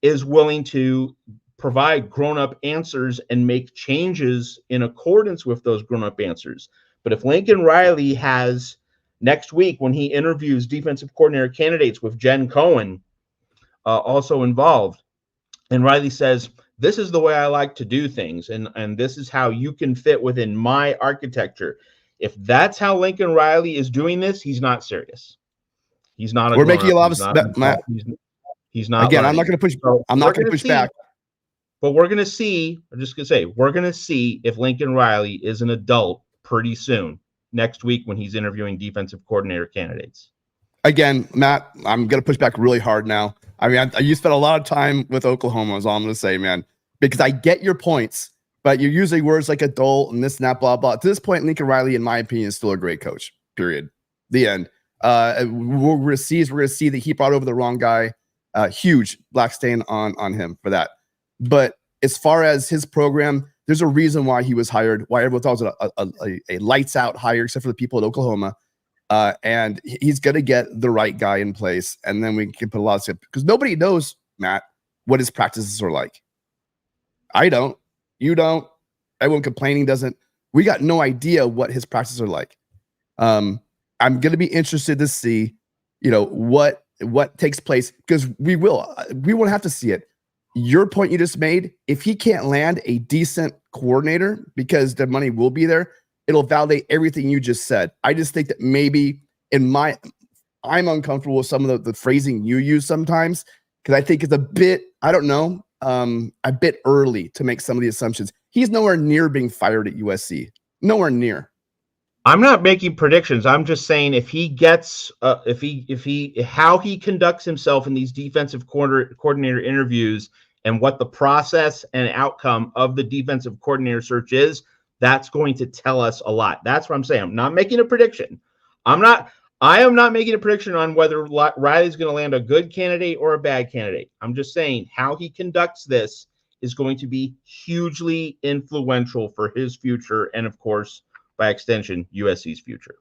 is willing to provide grown-up answers and make changes in accordance with those grown-up answers. But if Lincoln Riley has next week, when he interviews defensive coordinator candidates with Jen Cohen also involved, and Riley says, this is the way I like to do things, and this is how you can fit within my architecture. If that's how Lincoln Riley is doing this, he's not serious. He's not.
We're making a lot of Matt.
He's not.
Again,
learning.
I'm not going to push.
So
I'm not going to push back.
But we're going to see. I'm just going to say we're going to see if Lincoln Riley is an adult pretty soon next week when he's interviewing defensive coordinator candidates.
Again, Matt, I'm going to push back really hard now. I mean, you spent a lot of time with Oklahoma, is all I'm going to say, man, because I get your points, but you're using words like adult and this and that, blah, blah. To this point, Lincoln Riley, in my opinion, is still a great coach, period. The end. We're going to see that he brought over the wrong guy. Huge black stain on him for that. But as far as his program, there's a reason why he was hired, why everyone thought it was a lights out hire, except for the people at Oklahoma. And he's going to get the right guy in place. And then we can put a lot of stuff, because nobody knows, Matt, what his practices are like. I don't. You don't. Everyone complaining doesn't. We got no idea what his practices are like. I'm going to be interested to see, what takes place, because we won't have to see it. Your point you just made, if he can't land a decent coordinator, because the money will be there, it'll validate everything you just said. I just think that maybe I'm uncomfortable with some of the phrasing you use sometimes, because I think it's a bit, I don't know, a bit early to make some of the assumptions. He's nowhere near being fired at USC. Nowhere near.
I'm not making predictions. I'm just saying if he gets, how he conducts himself in these defensive coordinator interviews and what the process and outcome of the defensive coordinator search is, that's going to tell us a lot. That's what I'm saying. I'm not making a prediction. I am not making a prediction on whether Riley's going to land a good candidate or a bad candidate. I'm just saying how he conducts this is going to be hugely influential for his future and, of course, by extension, USC's future.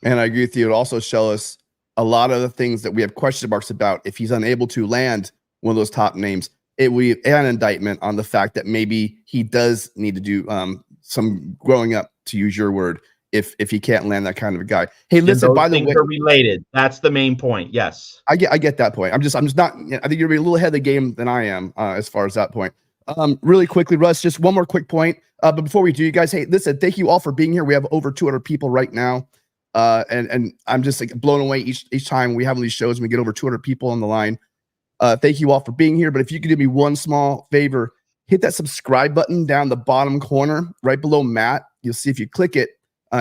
And I agree with you. It also shows us a lot of the things that we have question marks about. If he's unable to land one of those top names, it will be an indictment on the fact that maybe he does need to do some growing up, to use your word, if he can't land that kind of a guy. Hey, listen, by the way,
are related. That's the main point. Yes.
I get that point. I'm just not, I think you're a little ahead of the game than I am as far as that point. Really quickly, Russ, just one more quick point. But before we do, you guys, hey, listen, thank you all for being here. We have over 200 people right now. And I'm just like blown away each time we have these shows and we get over 200 people on the line. Thank you all for being here. But if you could do me one small favor, hit that subscribe button down the bottom corner, right below Matt. You'll see if you click it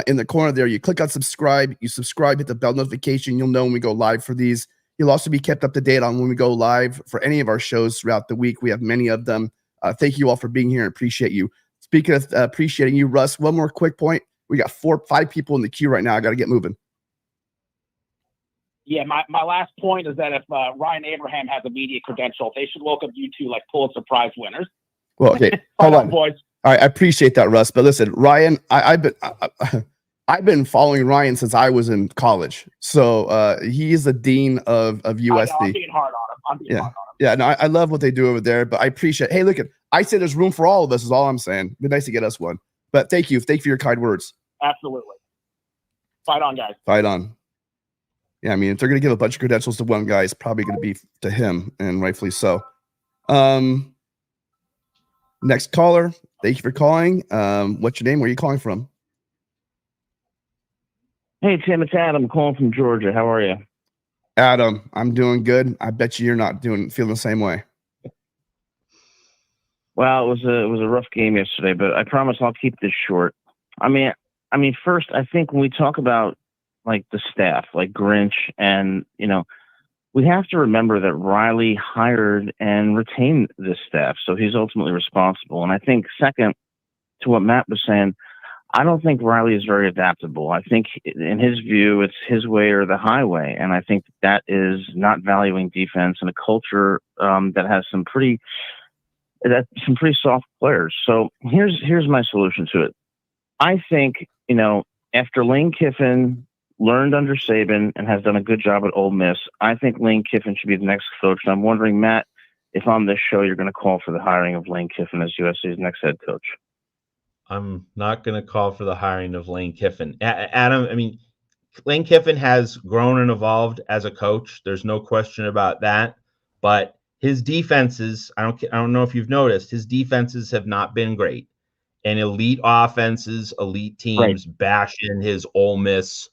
in the corner there, you click on subscribe, you subscribe, hit the bell notification. You'll know when we go live for these. You'll also be kept up to date on when we go live for any of our shows throughout the week. We have many of them. Thank you all for being here and appreciate you. Speaking of appreciating you, Russ, one more quick point. We got 5 people in the queue right now. I got to get moving.
Yeah, my last point is that if Ryan Abraham has a media credential, they should welcome you two like Pulitzer Prize winners.
Well, okay, hold on,
boys.
All right, I appreciate that, Russ. But listen, Ryan, I've been following Ryan since I was in college. So he is the dean of USC.
I'm being hard on him. Hard on him.
Yeah, no, I love what they do over there. But I appreciate. Hey, look, I say there's room for all of us. Is all I'm saying. It'd be nice to get us one. But thank you for your kind words.
Absolutely. Fight on, guys.
Fight on. Yeah, I mean, if they're going to give a bunch of credentials to one guy, it's probably going to be to him, and rightfully so. Next caller. Thank you for calling. What's your name? Where are you calling from?
Hey, Tim, it's Adam calling from Georgia. How are you?
Adam, I'm doing good. I bet you're not feeling the same way.
Well, it was a rough game yesterday, but I promise I'll keep this short. I mean, first, I think when we talk about like the staff, like Grinch, and we have to remember that Riley hired and retained this staff, so he's ultimately responsible. And I think, second, to what Matt was saying, I don't think Riley is very adaptable. I think, in his view, it's his way or the highway, and I think that is not valuing defense and a culture that has some pretty soft players. So here's my solution to it. I think after Lane Kiffin learned under Saban and has done a good job at Ole Miss, I think Lane Kiffin should be the next coach. And I'm wondering, Matt, if on this show you're going to call for the hiring of Lane Kiffin as USC's next head coach.
I'm not going to call for the hiring of Lane Kiffin. Adam, I mean, Lane Kiffin has grown and evolved as a coach. There's no question about that. But his defenses, I don't know if you've noticed, his defenses have not been great. And elite offenses, elite teams bash in his Ole Miss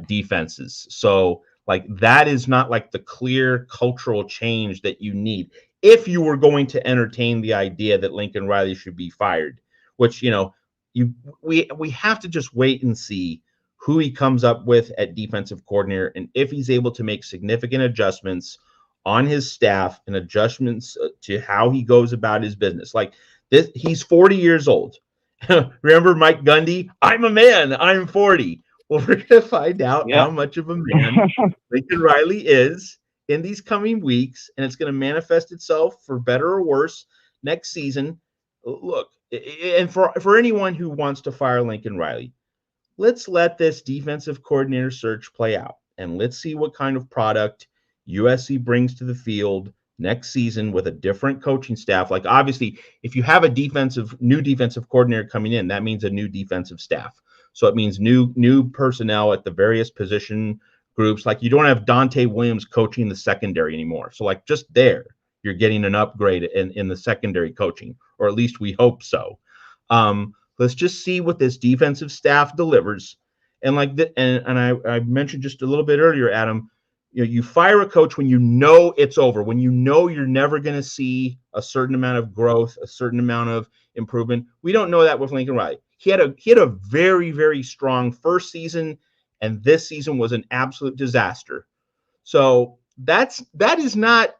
defenses. So, like, that is not like the clear cultural change that you need if you were going to entertain the idea that Lincoln Riley should be fired, which, we have to just wait and see who he comes up with at defensive coordinator and if he's able to make significant adjustments on his staff and adjustments to how he goes about his business. Like this, he's 40 years old. Remember Mike Gundy? I'm a man. I'm 40. Well, we're going to find out how much of a man Lincoln Riley is in these coming weeks, and it's going to manifest itself for better or worse next season. Look, and for anyone who wants to fire Lincoln Riley, let's let this defensive coordinator search play out, and let's see what kind of product USC brings to the field next season with a different coaching staff. Like, obviously, if you have a new defensive coordinator coming in, that means a new defensive staff. So it means new personnel at the various position groups. Like, you don't have Dante Williams coaching the secondary anymore. So, like, just there, you're getting an upgrade in the secondary coaching, or at least we hope so. Let's just see what this defensive staff delivers. And like I mentioned just a little bit earlier, Adam, you fire a coach when you know it's over, when you know you're never going to see a certain amount of growth, a certain amount of improvement. We don't know that with Lincoln Riley. He had a very, very strong first season, and this season was an absolute disaster. So that is not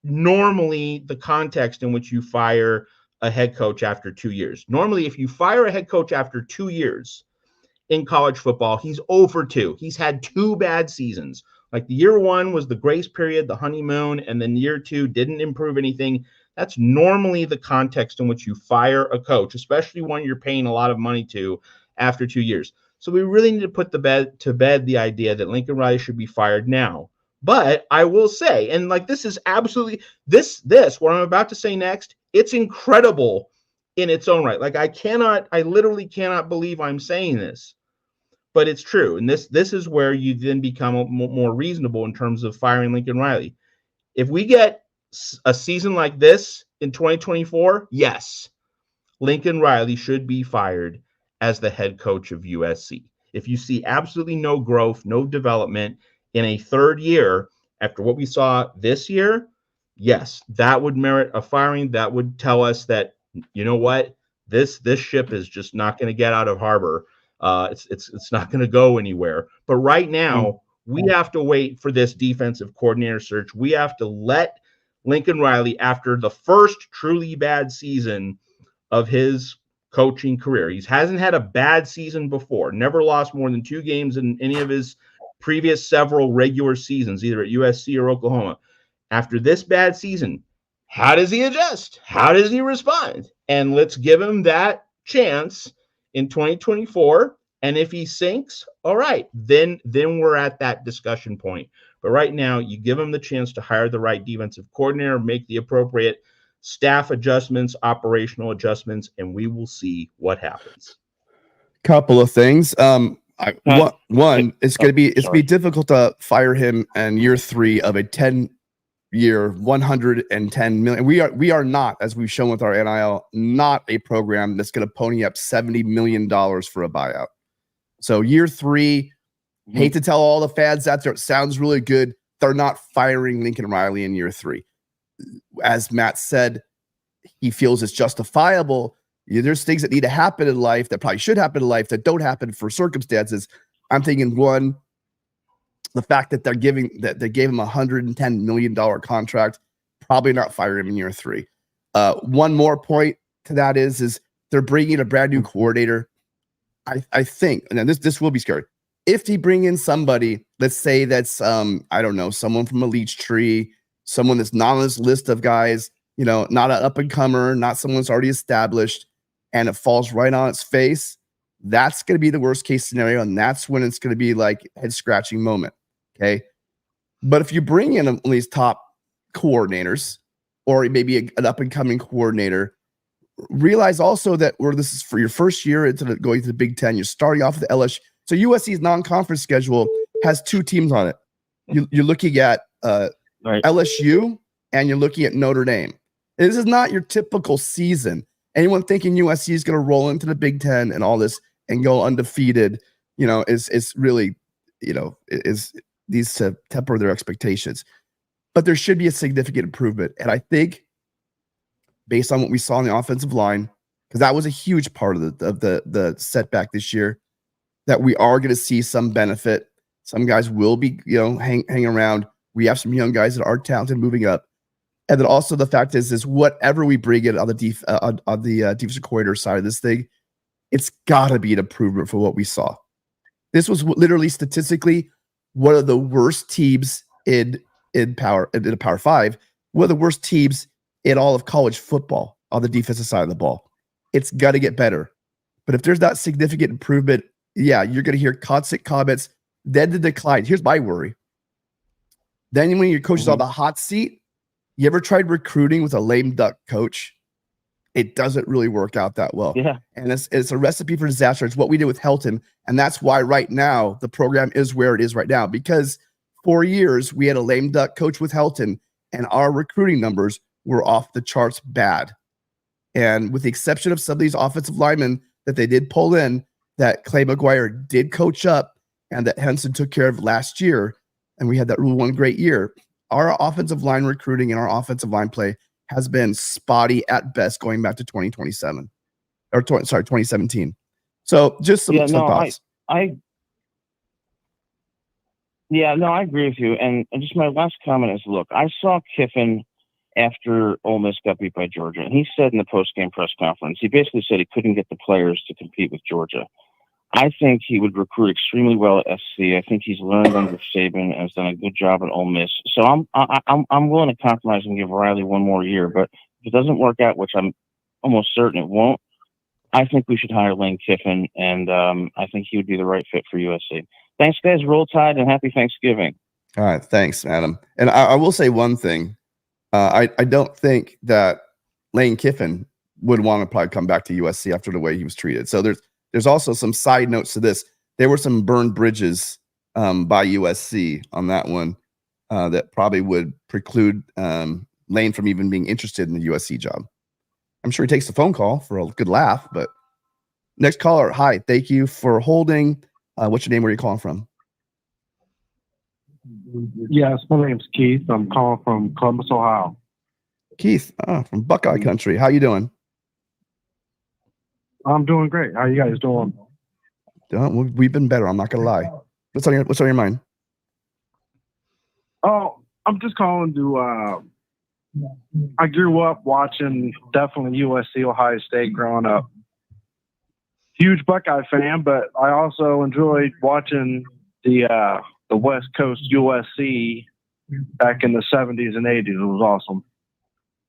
normally the context in which you fire a head coach after 2 years. Normally, if you fire a head coach after 2 years in college football, he's 0-2. He's had 2 bad seasons. Like, the year 1 was the grace period, the honeymoon, and then year 2 didn't improve anything. That's normally the context in which you fire a coach, especially one you're paying a lot of money to after 2 years. So we really need to put to bed the idea that Lincoln Riley should be fired now. But I will say, and like, this is absolutely what I'm about to say next, it's incredible in its own right. Like, I literally cannot believe I'm saying this, but it's true. And this is where you then become more reasonable in terms of firing Lincoln Riley. If we get a season like this in 2024, yes, Lincoln Riley should be fired as the head coach of USC. If you see absolutely no growth, no development in a third year after what we saw this year, yes, that would merit a firing. That would tell us that, you know what, this ship is just not going to get out of harbor. It's not going to go anywhere. But right now, we have to wait for this defensive coordinator search. We have to let Lincoln Riley, after the first truly bad season of his coaching career, he hasn't had a bad season before, never lost more than 2 games in any of his previous several regular seasons, either at USC or Oklahoma. After this bad season, how does he adjust? How does he respond? And let's give him that chance in 2024. And if he sinks, all right, then we're at that discussion point. But right now, you give him the chance to hire the right defensive coordinator, make the appropriate staff adjustments, operational adjustments, and we will see what happens.
Couple of things. One, it's going to be difficult to fire him in year 3 of a 10-year, $110 million. We are not, as we've shown with our NIL, not a program that's going to pony up $70 million for a buyout. So year 3, hate to tell all the fans out there, it sounds really good. They're not firing Lincoln Riley in year 3. As Matt said, he feels it's justifiable. There's things that need to happen in life that probably should happen in life that don't happen for circumstances. I'm thinking, one, the fact that they gave him a $110 million contract, probably not fire him in year 3. One more point to that is they're bringing a brand new coordinator. I think, and this will be scary. If they bring in somebody, let's say that's I don't know, someone from a Leech Tree, someone that's not on this list of guys, not an up and comer, not someone that's already established, and it falls right on its face, that's going to be the worst case scenario, and that's when it's going to be like head scratching moment. Okay, but if you bring in these top coordinators, or maybe an up and coming coordinator, realize also that this is for your first year into going to the Big Ten. You're starting off with LSU. So USC's non-conference schedule has 2 teams on it. You're looking at LSU and you're looking at Notre Dame. This is not your typical season. Anyone thinking USC is going to roll into the Big Ten and all this and go undefeated, is really, needs to temper their expectations. But there should be a significant improvement. And I think based on what we saw on the offensive line, because that was a huge part of the setback this year, that we are going to see some benefit. Some guys will be, hang around. We have some young guys that are talented moving up. And then also the fact is whatever we bring in on the defensive coordinator side of this thing, it's got to be an improvement for what we saw. This was literally statistically one of the worst teams in a Power 5, one of the worst teams in all of college football on the defensive side of the ball. It's got to get better. But if there's not significant improvement, yeah, you're going to hear constant comments, then the decline. Here's my worry. Then when your coach is on the hot seat, you ever tried recruiting with a lame duck coach? It doesn't really work out that well.
Yeah.
And it's a recipe for disaster. It's what we did with Helton. And that's why right now the program is where it is right now. Because for years we had a lame duck coach with Helton and our recruiting numbers were off the charts bad. And with the exception of some of these offensive linemen that they did pull in, that Clay McGuire did coach up and that Henson took care of last year, and we had that one great year, our offensive line recruiting and our offensive line play has been spotty at best going back to 2027 or 2017. So just some thoughts.
I agree with you. And just my last comment is, look, I saw Kiffin after Ole Miss got beat by Georgia, and he said in the post-game press conference, he basically said he couldn't get the players to compete with Georgia. I think he would recruit extremely well at SC. I think he's learned under Saban and has done a good job at Ole Miss. So I'm willing to compromise and give Riley one more year. But if it doesn't work out, which I'm almost certain it won't, I think we should hire Lane Kiffin, and I think he would be the right fit for USC. Thanks, guys. Roll Tide, and happy Thanksgiving.
All right, thanks, Adam. And I will say one thing. I don't think that Lane Kiffin would want to probably come back to USC after the way he was treated. So there's also some side notes to this. There were some burned bridges by USC on that one that probably would preclude Lane from even being interested in the USC job. I'm sure he takes the phone call for a good laugh, but next caller. Hi, thank you for holding. What's your name? Where are you calling from?
Yes, my name's Keith. I'm calling from Columbus, Ohio.
Keith, from Buckeye Country. How you doing?
I'm doing great. How you guys doing?
We've been better. I'm not gonna lie. What's on your mind?
Oh, I'm just calling to. I grew up watching definitely USC, Ohio State growing up. Huge Buckeye fan, but I also enjoyed watching the West Coast USC back in the 70s and 80s. It was awesome.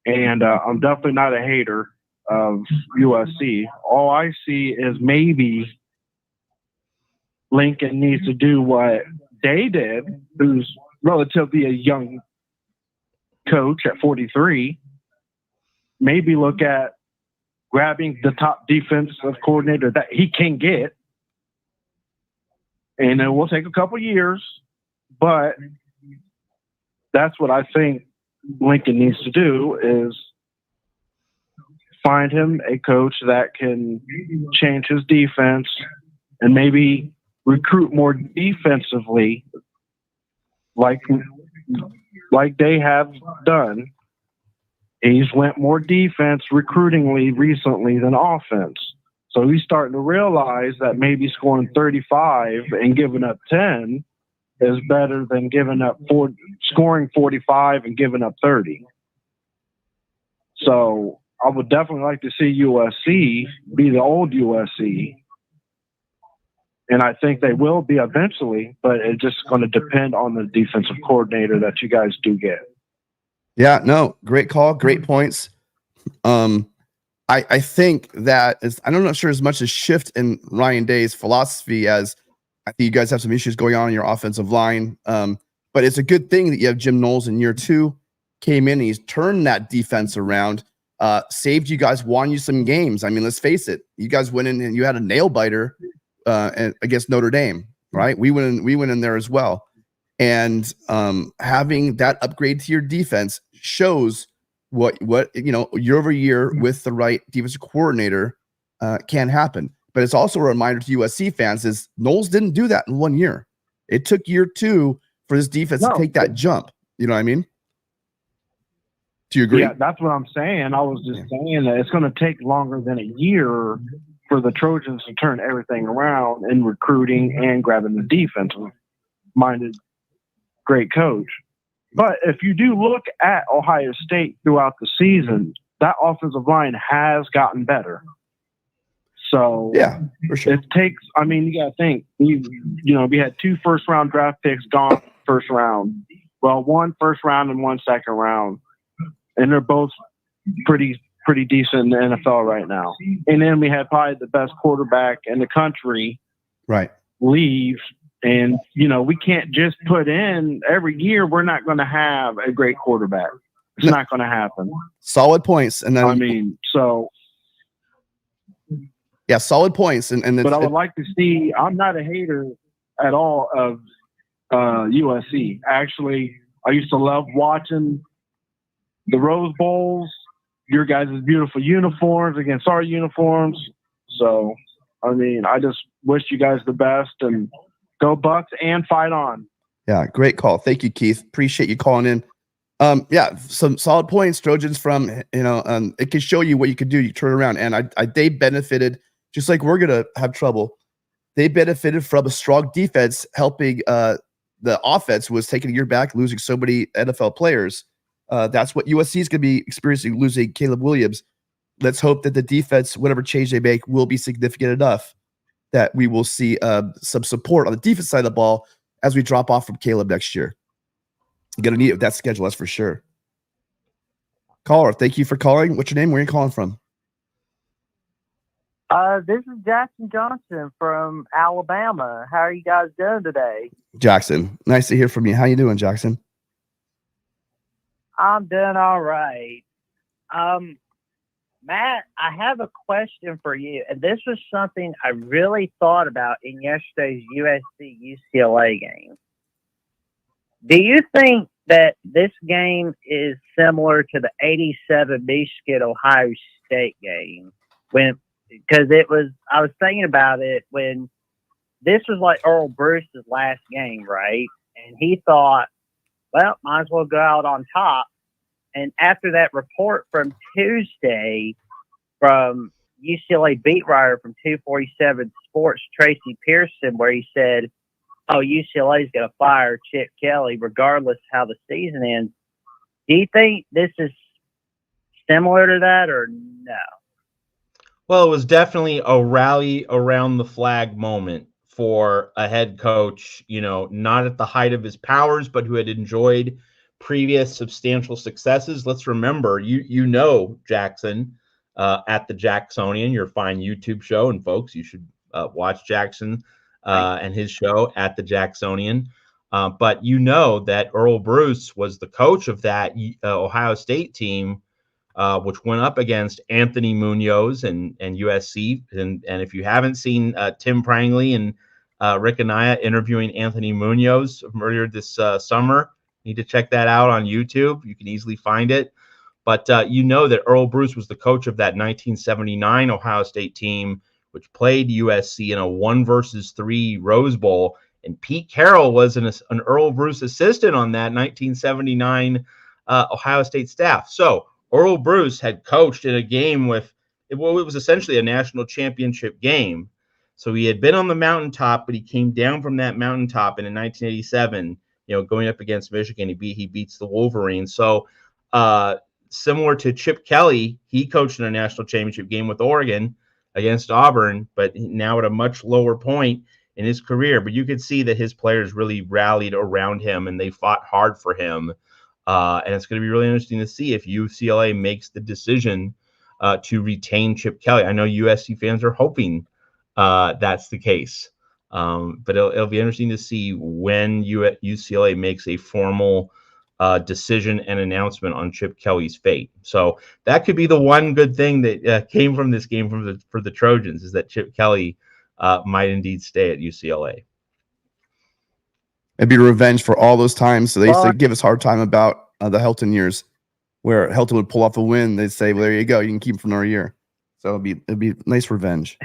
And I'm definitely not a hater of USC. All I see is maybe Lincoln needs to do what Day did, who's relatively a young coach at 43. Maybe look at grabbing the top defensive coordinator that he can get. And it will take a couple years, but that's what I think Lincoln needs to do is find him a coach that can change his defense and maybe recruit more defensively like they have done. He's went more defense recruitingly recently than offense. So he's starting to realize that maybe scoring 35 and giving up 10 is better than scoring 45 and giving up 30. So I would definitely like to see USC be the old USC. And I think they will be eventually, but it's just going to depend on the defensive coordinator that you guys do get.
Yeah, no, great call, great points. I think that I'm not sure as much a shift in Ryan Day's philosophy as I think you guys have some issues going on in your offensive line. But it's a good thing that you have Jim Knowles in year 2. came in and he's turned that defense around, saved you guys, won you some games. I mean, let's face it, you guys went in and you had a nail biter against Notre Dame, right? We went in there as well. And having that upgrade to your defense shows what year over year with the right defensive coordinator can happen. But it's also a reminder to USC fans is Knowles didn't do that in 1 year. It took year 2 for this defense to take that jump. You know what I mean? Do you agree?
Yeah, that's what I'm saying. I was just saying that it's going to take longer than a year for the Trojans to turn everything around in recruiting and grabbing the defensive-minded great coach. But if you do look at Ohio State throughout the season, that offensive line has gotten better. So
yeah, for sure.
It takes. I mean, you got to think. We had 2 first-round draft picks gone first round. Well, 1 first round and 1 second round, and they're both pretty decent in the NFL right now. And then we had probably the best quarterback in the country,
right,
leave. And we can't just put in every year. We're not going to have a great quarterback. It's not going to happen.
Solid points, and then yeah, solid points,
but I would like to see. I'm not a hater at all of USC. Actually, I used to love watching the Rose Bowls. Your guys' beautiful uniforms against our uniforms. So, I mean, I just wish you guys the best and go Bucks and fight on.
Yeah, great call. Thank you, Keith. Appreciate you calling in. Yeah, some solid points, Trojans. From it can show you what you could do. You turn around, and they benefited. Just like we're going to have trouble, they benefited from a strong defense helping the offense was taking a year back, losing so many NFL players. That's what USC is going to be experiencing, losing Caleb Williams. Let's hope that the defense, whatever change they make, will be significant enough that we will see some support on the defense side of the ball as we drop off from Caleb next year. You're going to need it with that schedule, that's for sure. Caller, thank you for calling. What's your name? Where are you calling from?
This is Jackson Johnson from Alabama. How are you guys doing today?
Jackson, nice to hear from you. How you doing, Jackson?
I'm doing all right. Matt, I have a question for you, and this was something I really thought about in yesterday's USC-UCLA game. Do you think that this game is similar to the 87 Michigan Ohio State game? Because I was thinking about it when this was like Earl Bruce's last game, right? And he thought, well, might as well go out on top. And after that report from Tuesday from UCLA beat writer from 247 Sports, Tracy Pearson, where he said, oh, UCLA is going to fire Chip Kelly regardless how the season ends. Do you think this is similar to that or no?
Well, it was definitely a rally around the flag moment for a head coach, not at the height of his powers, but who had enjoyed previous substantial successes. Let's remember, Jackson, at the Jacksonian, your fine YouTube show, and folks, you should watch Jackson and his show at the Jacksonian. But that Earl Bruce was the coach of that Ohio State team, which went up against Anthony Munoz and USC. And if you haven't seen Tim Prangley and Rick Anaya interviewing Anthony Munoz earlier this summer, you need to check that out on YouTube. You can easily find it. But that Earl Bruce was the coach of that 1979 Ohio State team, which played USC in a 1-3 Rose Bowl. And Pete Carroll was an Earl Bruce assistant on that 1979 Ohio State staff. So Earl Bruce had coached in a game it was essentially a national championship game. So he had been on the mountaintop, but he came down from that mountaintop, and in 1987, going up against Michigan, he beats the Wolverines. So similar to Chip Kelly, he coached in a national championship game with Oregon against Auburn, but now at a much lower point in his career. But you could see that his players really rallied around him, and they fought hard for him. And it's going to be really interesting to see if UCLA makes the decision to retain Chip Kelly. I know USC fans are hoping that's the case. But it'll be interesting to see when UCLA makes a formal decision and announcement on Chip Kelly's fate. So that could be the one good thing that came from this game for the Trojans, is that Chip Kelly might indeed stay at UCLA.
It'd be revenge for all those times. So they used to
Well,
give us a hard time about the Helton years, where Helton would pull off a win. They'd say, well, there you go. You can keep him for another year. So it'd be nice revenge.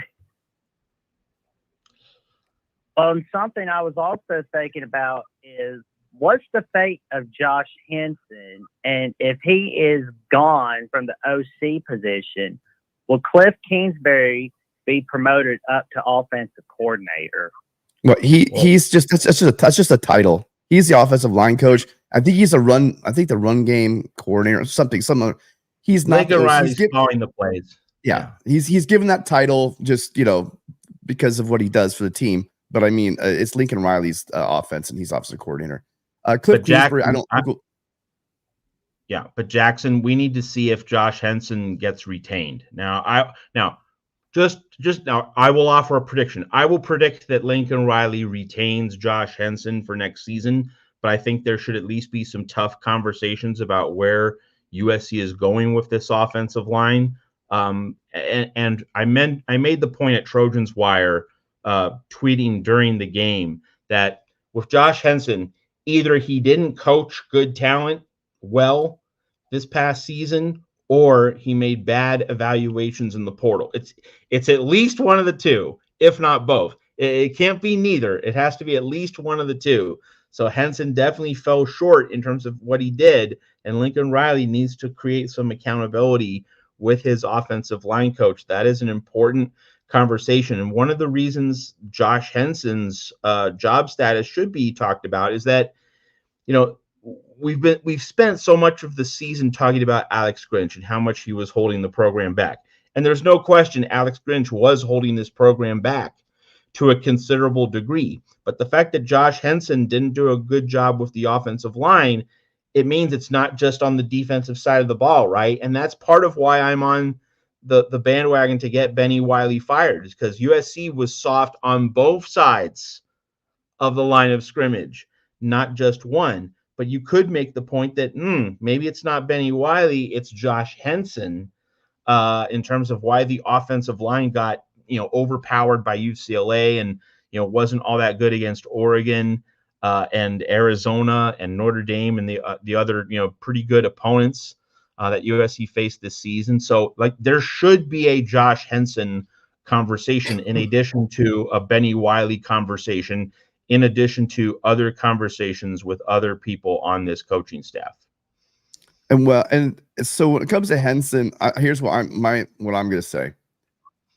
and something I was also thinking about is what's the fate of Josh Henson? And if he is gone from the OC position, will Cliff Kingsbury be promoted up to offensive coordinator?
Well, he's just that's just a title. He's the offensive line coach. I think he's the run game coordinator or something. He's not.
Lincoln Riley's calling the plays.
Yeah, he's given that title just because of what he does for the team. But I mean, it's Lincoln Riley's offense, and he's offensive coordinator. Cliff Kingsbury,
Yeah, but Jackson, we need to see if Josh Henson gets retained. Now, I will offer a prediction. I will predict that Lincoln Riley retains Josh Henson for next season, but I think there should at least be some tough conversations about where USC is going with this offensive line. And I made the point at Trojans Wire, tweeting during the game, that with Josh Henson, either he didn't coach good talent well this past season, or he made bad evaluations in the portal. It's at least one of the two, if not both. It can't be neither. It has to be at least one of the two. So Henson definitely fell short in terms of what he did, and Lincoln Riley needs to create some accountability with his offensive line coach. That is an important conversation. And one of the reasons Josh Henson's job status should be talked about is that, we've spent so much of the season talking about Alex Grinch and how much he was holding the program back. And there's no question Alex Grinch was holding this program back to a considerable degree. But the fact that Josh Henson didn't do a good job with the offensive line, it means it's not just on the defensive side of the ball, right? And that's part of why I'm on the bandwagon to get Benny Wiley fired, is because USC was soft on both sides of the line of scrimmage, not just one. But you could make the point that maybe it's not Benny Wiley, it's Josh Henson, in terms of why the offensive line got overpowered by UCLA and wasn't all that good against Oregon and Arizona and Notre Dame and the other pretty good opponents that USC faced this season. So there should be a Josh Henson conversation in addition to a Benny Wiley conversation, in addition to other conversations with other people on this coaching staff.
And so when it comes to Henson, here's what I'm going to say.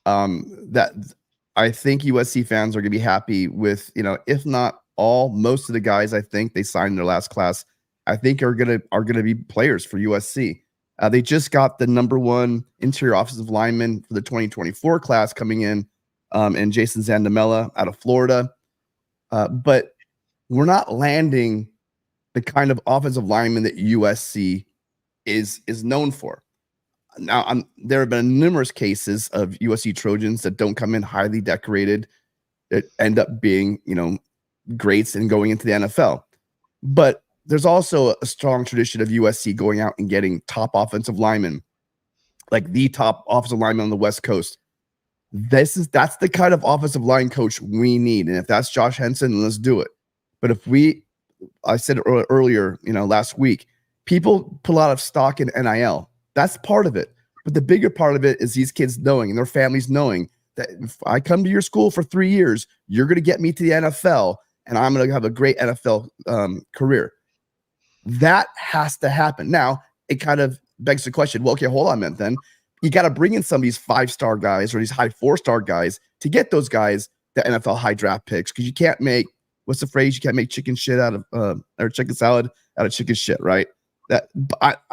That I think USC fans are going to be happy with, if not most of the guys I think they signed in their last class, I think are going to be players for USC. They just got the #1 interior offensive lineman for the 2024 class coming in, and Jason Zandamela out of Florida. But we're not landing the kind of offensive lineman that USC is known for. Now, there have been numerous cases of USC Trojans that don't come in highly decorated, that end up being, greats and going into the NFL. But there's also a strong tradition of USC going out and getting top offensive linemen, like the top offensive lineman on the West Coast. That's the kind of offensive line coach we need. And if that's Josh Henson, let's do it. But I said earlier, last week, people put a lot of stock in NIL. That's part of it. But the bigger part of it is these kids knowing and their families knowing that if I come to your school for 3 years, you're going to get me to the NFL and I'm going to have a great NFL career. That has to happen. Now, it kind of begs the question, well, okay, hold on a minute then. You got to bring in some of these 5-star guys or these high 4-star guys to get those guys the NFL high draft picks, because you can't make, what's the phrase? You can't make chicken shit out of, or chicken salad out of chicken shit, right? That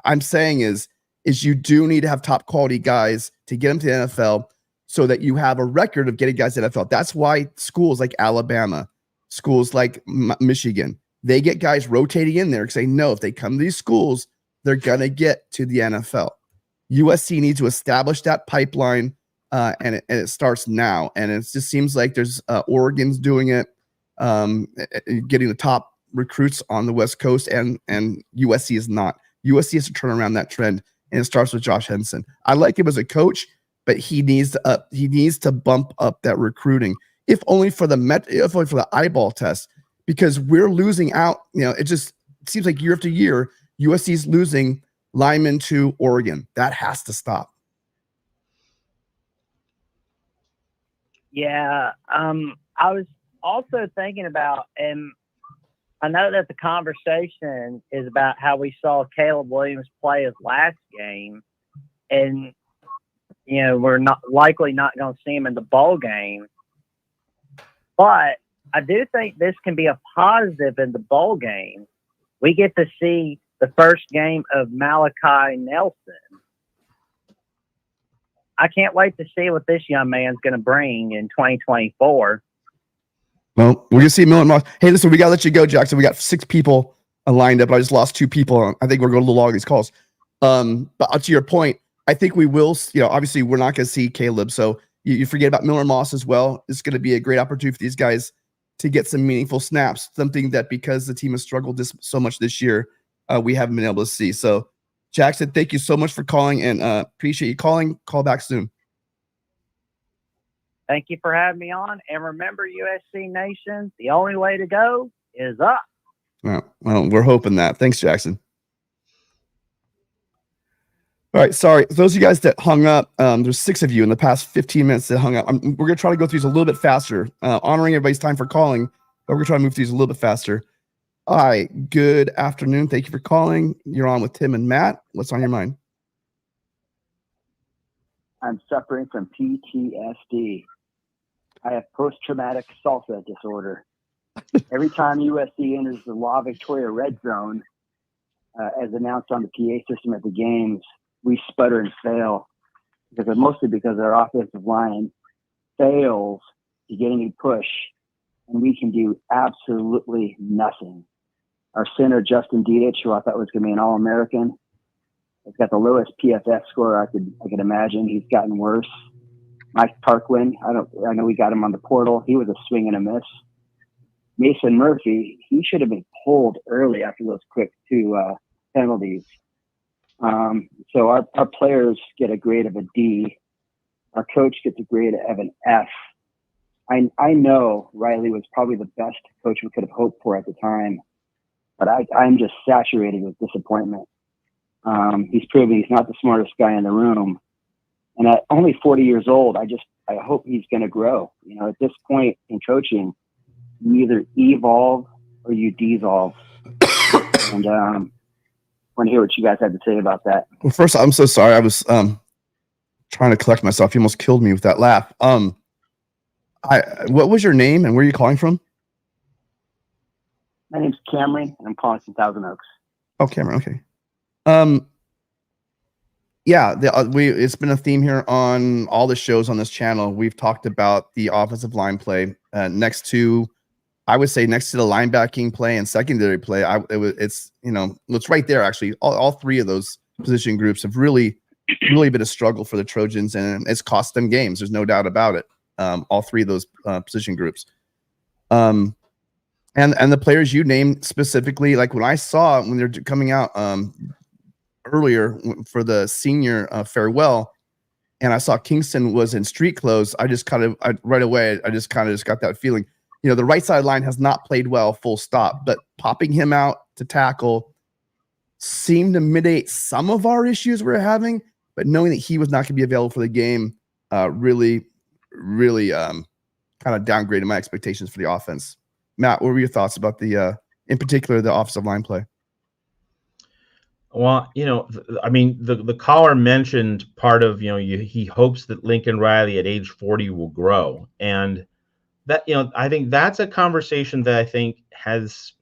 I'm saying is you do need to have top quality guys to get them to the NFL so that you have a record of getting guys to the NFL. That's why schools like Alabama, schools like Michigan, they get guys rotating in there because they know if they come to these schools, they're going to get to the NFL. USC needs to establish that pipeline, and it starts now. And it just seems like there's Oregon's doing it, getting the top recruits on the West Coast, and USC is not. USC has to turn around that trend, and it starts with Josh Henson. I like him as a coach, but he needs to bump up that recruiting, if only for the eyeball test, because we're losing out. It just seems like year after year, USC's losing linemen to Oregon. That has to stop.
Yeah, I was also thinking about, and I know that the conversation is about how we saw Caleb Williams play his last game, and we're likely not going to see him in the bowl game. But I do think this can be a positive in the bowl game. We get to see the first game of Malachi Nelson. I can't wait to see what this young man's going to bring in 2024.
Well, we're going to see Millen Moss. Hey, listen, we got to let you go, Jackson. We got 6 people lined up. I just lost 2 people. I think we're going to log these calls. But to your point, I think we will, obviously we're not going to see Caleb. So you forget about Miller Moss as well. It's going to be a great opportunity for these guys to get some meaningful snaps, something that because the team has struggled so much this year, we haven't been able to see. So Jackson, thank you so much for calling, and appreciate you calling. Call back soon.
Thank you for having me on. And remember, USC Nation, the only way to go is up.
Well, we're hoping that. Thanks, Jackson. All right, sorry. Those of you guys that hung up, there's 6 of you in the past 15 minutes that hung up. We're going to try to go through these a little bit faster, honoring everybody's time for calling, but we're going to try to move through these a little bit faster. All right, good afternoon. Thank you for calling. You're on with Tim and Matt. What's on your mind?
I'm suffering from PTSD. I have post-traumatic salsa disorder. Every time USC enters the La Victoria red zone, as announced on the PA system at the games, we sputter and fail, mostly because our offensive line fails to get any push, and we can do absolutely nothing. Our center, Justin Dietich, who I thought was going to be an All-American, has got the lowest PFF score I could imagine. He's gotten worse. Mike Tarquin, I know we got him on the portal. He was a swing and a miss. Mason Murphy, he should have been pulled early after those quick 2 penalties. So our players get a grade of a D. Our coach gets a grade of an F. I know Riley was probably the best coach we could have hoped for at the time, but I'm just saturated with disappointment. He's proven he's not the smartest guy in the room. And at only 40 years old, I hope he's going to grow. At this point in coaching, you either evolve or you devolve. And want to hear what you guys had to say about that.
Well, first, I'm so sorry. I was trying to collect myself. You almost killed me with that laugh. What was your name and where are you calling from?
My name's Cameron, and I'm calling from Thousand Oaks.
Oh, Cameron. Okay. Yeah, it's been a theme here on all the shows on this channel. We've talked about the offensive line play next to the linebacking play and secondary play. It's right there actually. All 3 of those position groups have really been a struggle for the Trojans, and it's cost them games. There's no doubt about it. All 3 of those position groups. And the players you named specifically, like when I saw when they're coming out earlier for the senior farewell, and I saw Kingston was in street clothes, I right away just got that feeling. The right side line has not played well, full stop, but popping him out to tackle seemed to mitigate some of our issues we're having, but knowing that he was not going to be available for the game really kind of downgraded my expectations for the offense. Matt, what were your thoughts about in particular, the offensive line play?
Well, the caller mentioned part of, he hopes that Lincoln Riley at age 40 will grow. And that, I think that's a conversation that I think has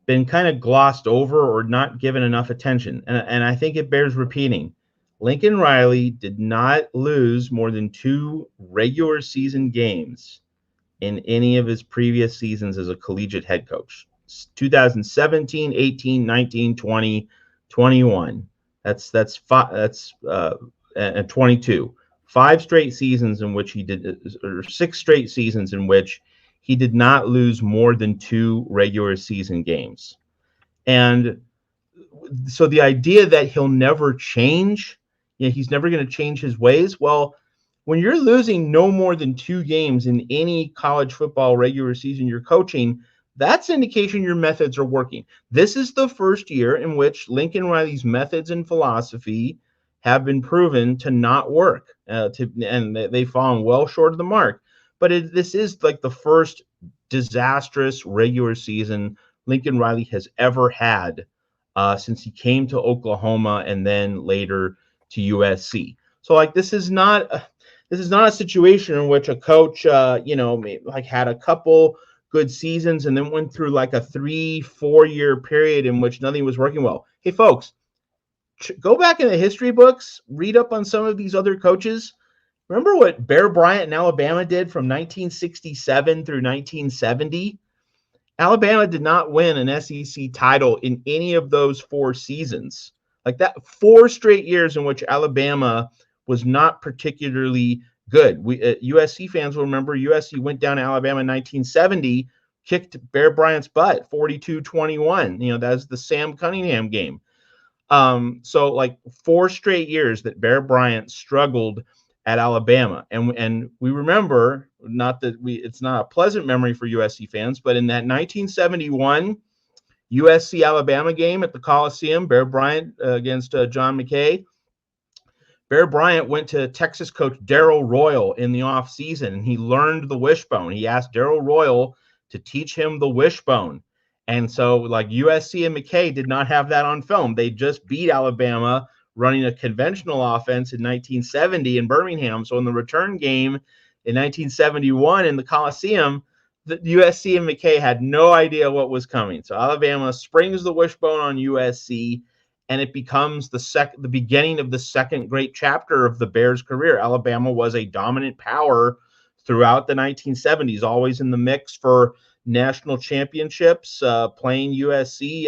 been kind of glossed over or not given enough attention. And I think it bears repeating. Lincoln Riley did not lose more than 2 regular season games in any of his previous seasons as a collegiate head coach. 2017, 18, 19, 20, 21. That's 22. 5 straight seasons in which he did, or 6 straight seasons in which he did not lose more than 2 regular season games. And so the idea that he'll never change, he's never going to change his ways. Well, when you're losing no more than 2 games in any college football regular season you're coaching, that's an indication your methods are working. This is the first year in which Lincoln Riley's methods and philosophy have been proven to not work, and they've fallen well short of the mark. But this is like the first disastrous regular season Lincoln Riley has ever had since he came to Oklahoma and then later to USC. So like this is not a situation in which a coach had a couple good seasons and then went through like a 3-4 year period in which nothing was working well. Hey folks, go back in the history books, read up on some of these other coaches. Remember what Bear Bryant in Alabama did from 1967 through 1970? Alabama did not win an SEC title in any of those 4 seasons. Like that, 4 straight years in which Alabama was not particularly good. USC fans will remember USC went down to Alabama in 1970, kicked Bear Bryant's butt, 42-21. That's the Sam Cunningham game. So like 4 straight years that Bear Bryant struggled at Alabama. And we remember, it's not a pleasant memory for USC fans, but in that 1971 USC Alabama game at the Coliseum, Bear Bryant against John McKay, Bear Bryant went to Texas coach Darrell Royal in the offseason, and he learned the wishbone. He asked Darrell Royal to teach him the wishbone. And so like USC and McKay did not have that on film. They just beat Alabama running a conventional offense in 1970 in Birmingham. So in the return game in 1971 in the Coliseum, the USC and McKay had no idea what was coming. So Alabama springs the wishbone on USC, and it becomes the beginning of the second great chapter of the Bears' career. Alabama was a dominant power throughout the 1970s, always in the mix for national championships, playing USC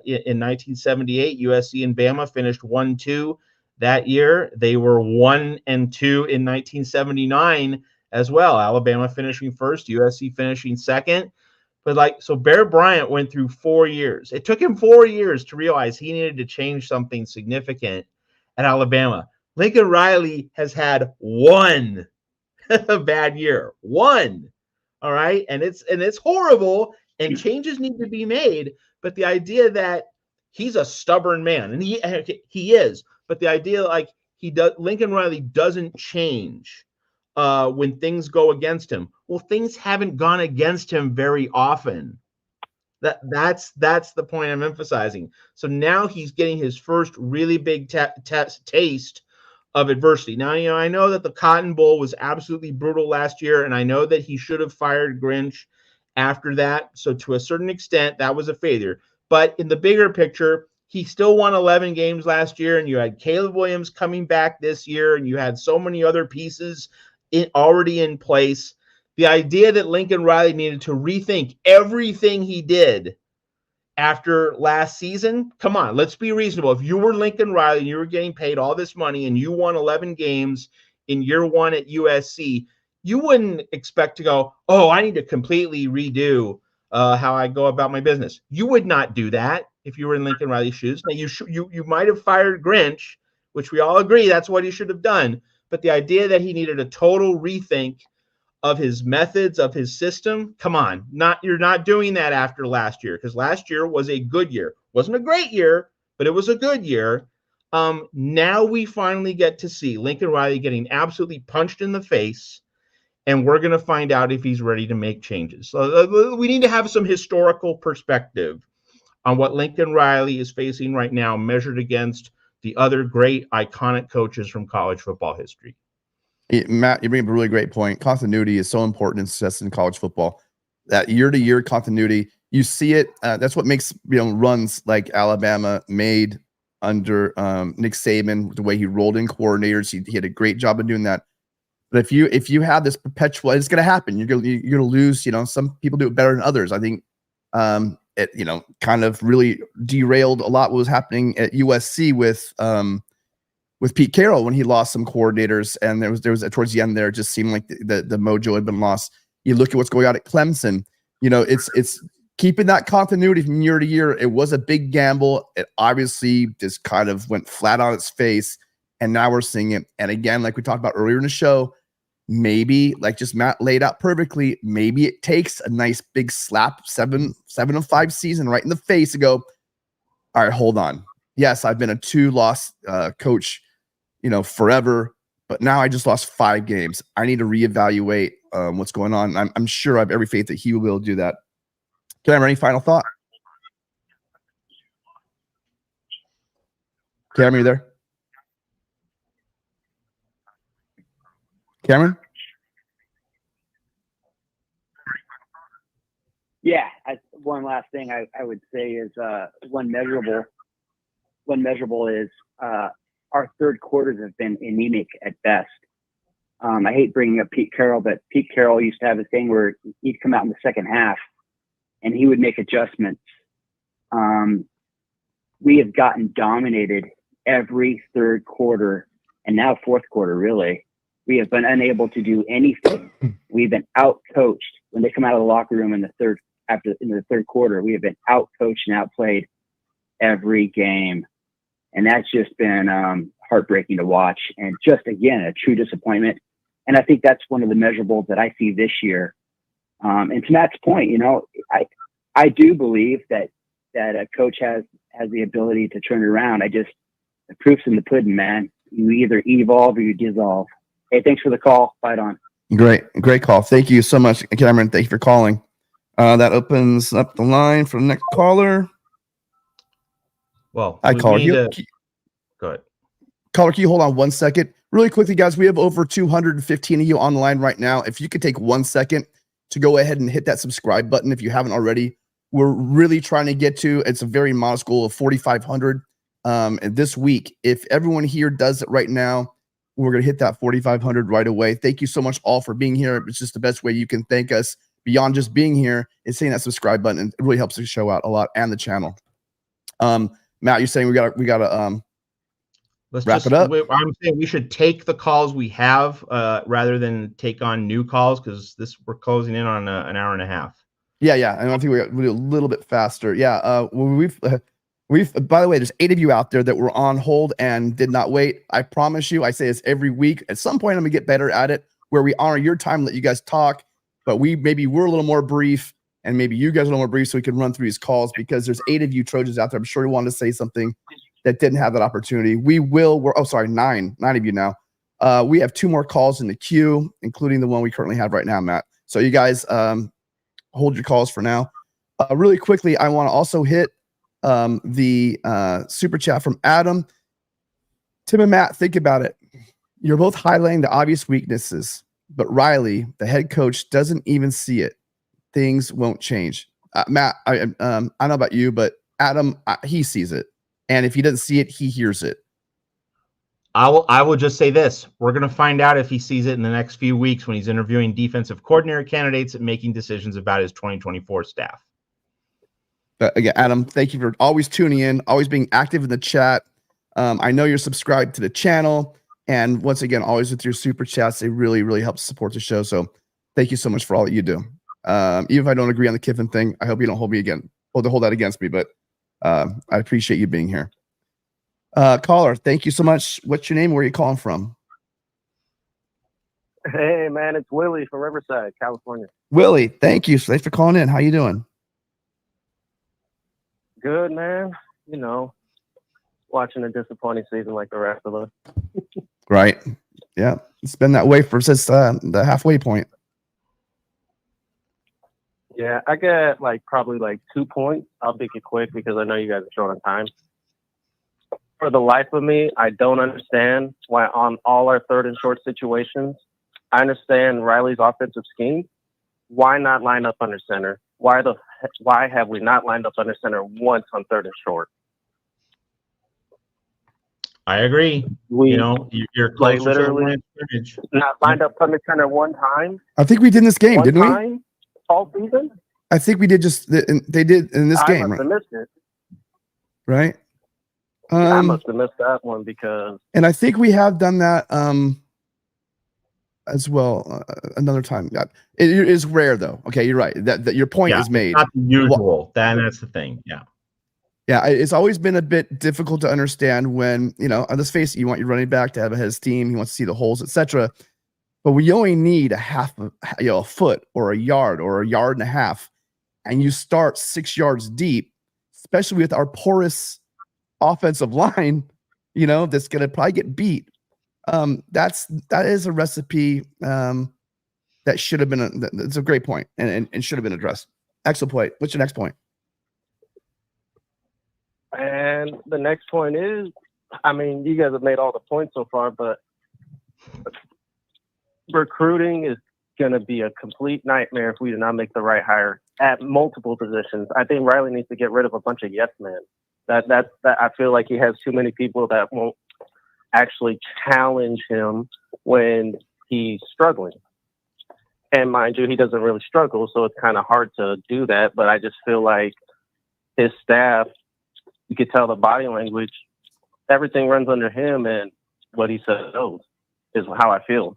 in 1978. USC and Bama finished 1-2 that year. They were 1-2 in 1979 as well. Alabama finishing first, USC finishing second. But so Bear Bryant went through 4 years. It took him 4 years to realize he needed to change something significant at Alabama. Lincoln Riley has had 1 bad year. 1. All right. And it's horrible, and changes need to be made. But the idea that he's a stubborn man, and he is, but the idea Lincoln Riley doesn't change when things go against him. Well, things haven't gone against him very often. That's the point I'm emphasizing. So now he's getting his first really big taste of adversity. Now, I know that the Cotton Bowl was absolutely brutal last year, and I know that he should have fired Grinch after that. So to a certain extent, that was a failure. But in the bigger picture, he still won 11 games last year, and you had Caleb Williams coming back this year, and you had so many other pieces already in place. The idea that Lincoln Riley needed to rethink everything he did after last season, come on, let's be reasonable. If you were Lincoln Riley and you were getting paid all this money and you won 11 games in year 1 at USC, you wouldn't expect to go, oh, I need to completely redo how I go about my business. You would not do that if you were in Lincoln Riley's shoes. Now, you might have fired Grinch, which we all agree that's what he should have done. But the idea that he needed a total rethink of his methods, of his system, come on, you're not doing that after last year, because last year was a good year. Wasn't a great year, but it was a good year. Now we finally get to see Lincoln Riley getting absolutely punched in the face, and we're going to find out if he's ready to make changes. So we need to have some historical perspective on what Lincoln Riley is facing right now, measured against the other great iconic coaches from college football history.
Matt, you bring up a really great point. Continuity is so important in success in college football. That year-to-year continuity, you see it. That's what makes runs like Alabama made under Nick Saban, the way he rolled in coordinators. He had a great job of doing that. But if you have this perpetual, it's going to happen. You're gonna lose. Some people do it better than others. I think it kind of really derailed a lot what was happening at USC with Pete Carroll when he lost some coordinators, and there was towards the end there, it just seemed like the mojo had been lost. You look at what's going on at Clemson. You know, it's keeping that continuity from year to year. It was a big gamble. It obviously just kind of went flat on its face, and now we're seeing it. And again, like we talked about earlier in the show, maybe, like just Matt laid out perfectly, maybe it takes a nice big slap 7-5 season right in the face to go, all right, hold on. Yes, I've been a 2-loss coach, you know, forever, but now I just lost 5 games. I need to reevaluate what's going on. I'm sure I have every faith that he will be able to do that. Cameron, any final thought? Cameron, are you there? Cameron?
Yeah, one last thing I would say is one measurable is our third quarters have been anemic at best. I hate bringing up Pete Carroll, but Pete Carroll used to have a thing where he'd come out in the second half and he would make adjustments. We have gotten dominated every third quarter and now fourth quarter, really. We have been unable to do anything. We've been out-coached when they come out of the locker room in the third quarter. We have been out-coached and outplayed every game. And that's just been heartbreaking to watch. And just, again, a true disappointment. And I think that's one of the measurables that I see this year. And to Matt's point, you know, I do believe that a coach has the ability to turn it around. The proof's in the pudding, man. You either evolve or you dissolve. Hey, thanks for the call. Fight on.
Great call. Thank you so much, Cameron. Thank you for calling. That opens up the line for the next caller.
Well,
I called you.
Go ahead.
Caller, can you hold on 1 second? Really quickly, guys, we have over 215 of you on the line right now. If you could take 1 second to go ahead and hit that subscribe button if you haven't already. We're really trying to get to, it's a very modest goal of 4,500 and this week. If everyone here does it right now, we're going to hit that 4,500 right away. Thank you so much all for being here. It's just the best way you can thank us beyond just being here is hitting that subscribe button. And it really helps the show out a lot and the channel. Matt, you're saying we got to wrap it up.
I'm saying we should take the calls we have rather than take on new calls because we're closing in on an hour and a half.
Yeah. And I think we'll do a little bit faster. Yeah. We've by the way, there's 8 of you out there that were on hold and did not wait. I promise you, I say this every week. At some point, I'm gonna get better at it where we honor your time, let you guys talk, but we're a little more brief and maybe you guys are a little more brief so we can run through these calls because there's 8 of you Trojans out there. I'm sure you wanted to say something that didn't have that opportunity. Sorry, 9 of you now. We have 2 more calls in the queue, including the one we currently have right now, Matt. So you guys hold your calls for now. Really quickly, I want to also hit the super chat from Adam. Tim and Matt, think about it. You're both highlighting the obvious weaknesses, but Riley, the head coach, doesn't even see it. Things won't change. Matt, I don't know about you, but Adam, he sees it. And if he doesn't see it, he hears it.
I will just say this. We're going to find out if he sees it in the next few weeks when he's interviewing defensive coordinator candidates and making decisions about his 2024 staff.
Again, Adam, thank you for always tuning in, always being active in the chat. I know you're subscribed to the channel. And once again, always with your super chats, they really, really help support the show. So thank you so much for all that you do. Even if I don't agree on the Kiffin thing, I hope you don't hold that against me, but I appreciate you being here. Caller, thank you so much. What's your name? Where are you calling from?
Hey, man, it's Willie from Riverside, California.
Willie, thank you. Thanks for calling in. How you doing?
Good, man. You know, watching a disappointing season like the rest of us.
Right. Yeah. It's been that way since the halfway point.
Yeah, I get probably 2 points. I'll make it quick because I know you guys are short on time. For the life of me, I don't understand why on all our third and short situations, I understand Riley's offensive scheme. Why not line up under center? Why have we not lined up under center once on third and short?
I agree. You're closer
literally not lined up under center one time.
I think we did in this game, didn't we?
All season?
I think we did they did in this game.
I must have missed it.
Right?
I must have missed that one because.
And I think we have done that. as well another time. It is rare though. Okay, you're right. That your point is made.
It's not the usual. That's the thing. Yeah.
Yeah, it's always been a bit difficult to understand when, let's face it, you want your running back to have a head of steam, he wants to see the holes, etc. But we only need a foot or a yard and a half, and you start 6 yards deep, especially with our porous offensive line, that's going to probably get beat. That is a recipe that should have been that's a great point and should have been addressed. Excellent point. What's your next point?
And the next point is, I mean, you guys have made all the points so far, but recruiting is going to be a complete nightmare if we do not make the right hire at multiple positions. I think Riley needs to get rid of a bunch of yes men. That I feel like he has too many people that won't actually challenge him when he's struggling. And mind you, he doesn't really struggle, so it's kind of hard to do that. But I just feel like his staff, you could tell the body language, everything runs under him, and what he says is how I feel.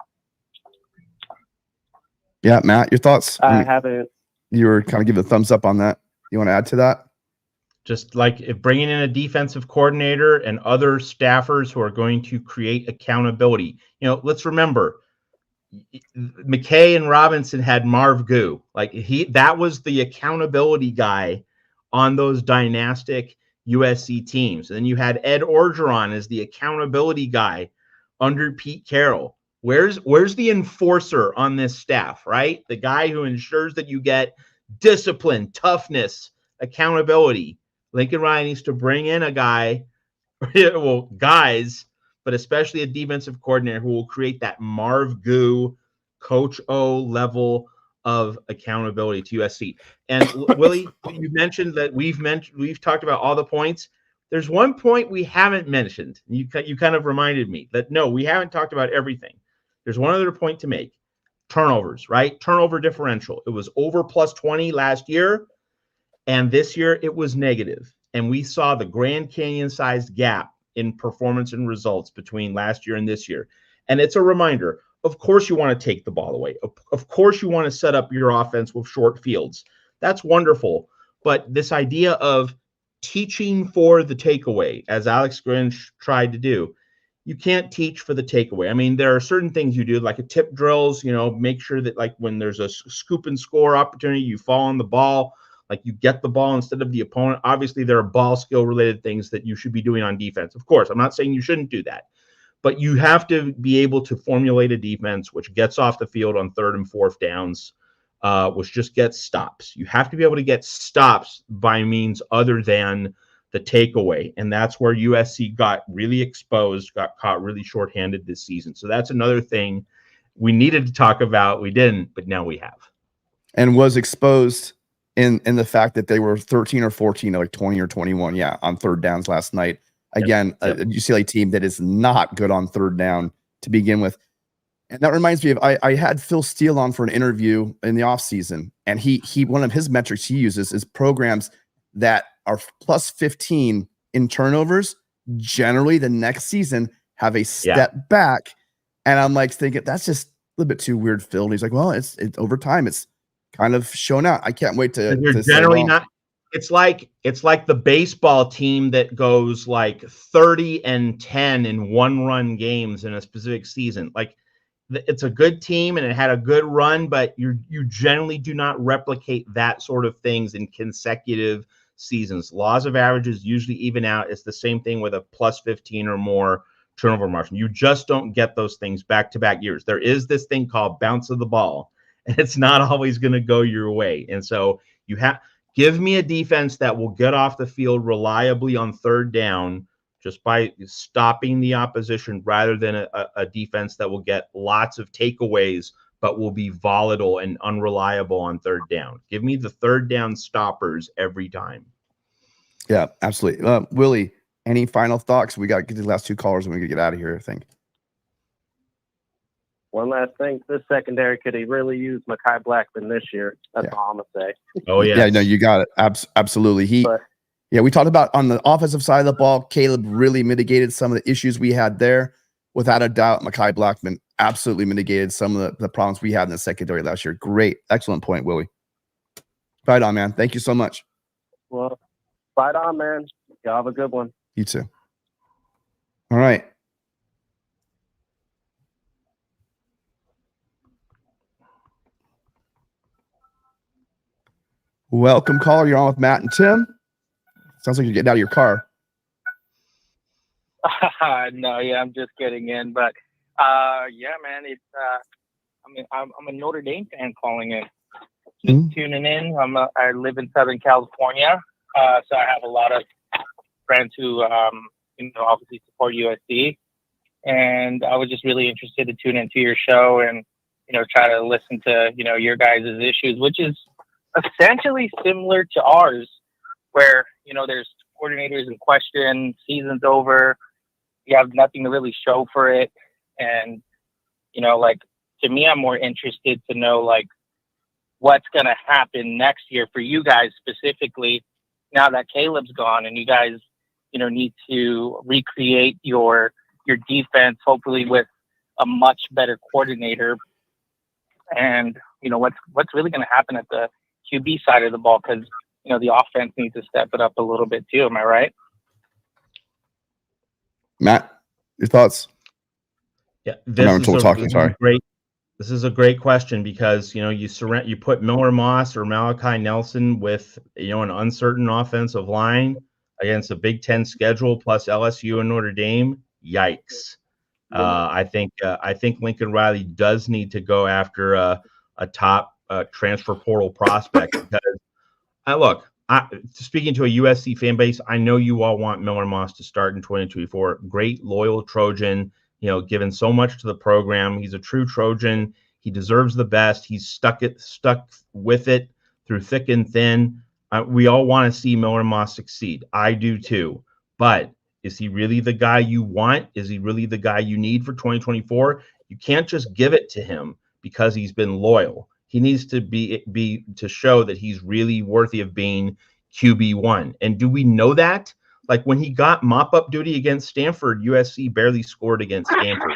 Yeah, Matt, your thoughts?
I haven't.
You were kind of giving a thumbs up on that. You want to add to that?
Just like if bringing in a defensive coordinator and other staffers who are going to create accountability. Let's remember, McKay and Robinson had Marv Goo. That was the accountability guy on those dynastic USC teams. And then you had Ed Orgeron as the accountability guy under Pete Carroll. Where's the enforcer on this staff, right? The guy who ensures that you get discipline, toughness, accountability. Lincoln Riley needs to bring in a guy, guys, but especially a defensive coordinator who will create that Marv Goo, Coach O level of accountability to USC. And Willie, you mentioned that we've talked about all the points. There's one point we haven't mentioned. You kind of reminded me that no, we haven't talked about everything. There's one other point to make. Turnovers, right? Turnover differential. It was over plus 20 last year, and this year it was negative. And we saw the Grand Canyon-sized gap in performance and results between last year and this year. And it's a reminder, of course you want to take the ball away. Of course you want to set up your offense with short fields. That's wonderful. But this idea of teaching for the takeaway, as Alex Grinch tried to do, you can't teach for the takeaway. I mean, there are certain things you do, like a tip drills, make sure that like when there's a scoop and score opportunity, you fall on the ball, like you get the ball instead of the opponent. Obviously, there are ball skill related things that you should be doing on defense. Of course, I'm not saying you shouldn't do that, but you have to be able to formulate a defense which gets off the field on 3rd and 4th downs, which just gets stops. You have to be able to get stops by means other than the takeaway. And that's where USC got really exposed, got caught really shorthanded this season. So that's another thing we needed to talk about. We didn't, but now we have.
And was exposed in the fact that they were 13 or 14, like 20 or 21, on 3rd downs last night. Again, a UCLA team that is not good on 3rd down to begin with. And that reminds me of I had Phil Steele on for an interview in the offseason, and he one of his metrics he uses is programs that are plus 15 in turnovers. Generally, the next season have a step back. And I'm like thinking that's just a little bit too weird, Phil. And he's like, well, it's over time. It's kind of shown out. I can't wait to.
You're generally not. It's like the baseball team that goes like 30-10 in 1-run games in a specific season. Like it's a good team and it had a good run, but you generally do not replicate that sort of things in consecutive seasons. Laws of averages usually even out. It's the same thing with a plus 15 or more turnover margin. You just don't get those things back-to-back years. There is this thing called bounce of the ball, and it's not always going to go your way. And so you have give me a defense that will get off the field reliably on 3rd down just by stopping the opposition rather than a defense that will get lots of takeaways but will be volatile and unreliable on 3rd down. Give me the 3rd down stoppers every time.
Yeah, absolutely. Willie, any final thoughts? We got to get to the last 2 callers and we can get out of here, I think.
One last thing. This secondary could have really used Mekhi Blackman this year. That's all I'm going to say.
Oh, yeah.
Yeah, no, you got it. Absolutely. We talked about on the offensive side of the ball, Caleb really mitigated some of the issues we had there. without a doubt, Mekhi Blackman absolutely mitigated some of the problems we had in the secondary last year. Great. Excellent point, Willie. Right on, man. Thank you so much.
Well, right on, man. Y'all have a good one.
You too. All right. Welcome, caller. You're on with Matt and Tim. Sounds like you're getting out of your car.
No, yeah, I'm just getting in, but yeah, man, it's I mean, I'm a Notre Dame fan calling in, just tuning in. I live in Southern California, so I have a lot of friends who obviously support USC, and I was just really interested to tune into your show and try to listen to your guys' issues, which is essentially similar to ours, where there's coordinators in question, season's over, you have nothing to really show for it, and to me, I'm more interested to know what's going to happen next year for you guys specifically, now that Caleb's gone and you guys need to recreate your defense, hopefully with a much better coordinator, and what's really going to happen at the QB side of the ball, because the offense needs to step it up a little bit too. Am I right?
Matt, your thoughts?
Yeah, this is a great question, because you put Miller Moss or Malachi Nelson with an uncertain offensive line against a Big Ten schedule plus LSU and Notre Dame. Yikes! I think Lincoln Riley does need to go after a top transfer portal prospect, because speaking to a USC fan base, I know you all want Miller Moss to start in 2024. Great, loyal Trojan, given so much to the program. He's a true Trojan. He deserves the best. He's stuck with it through thick and thin. We all want to see Miller Moss succeed. I do too. But is he really the guy you want? Is he really the guy you need for 2024? You can't just give it to him because he's been loyal. He needs to be to show that he's really worthy of being QB1. And do we know that? Like when he got mop-up duty against Stanford, USC barely scored against Stanford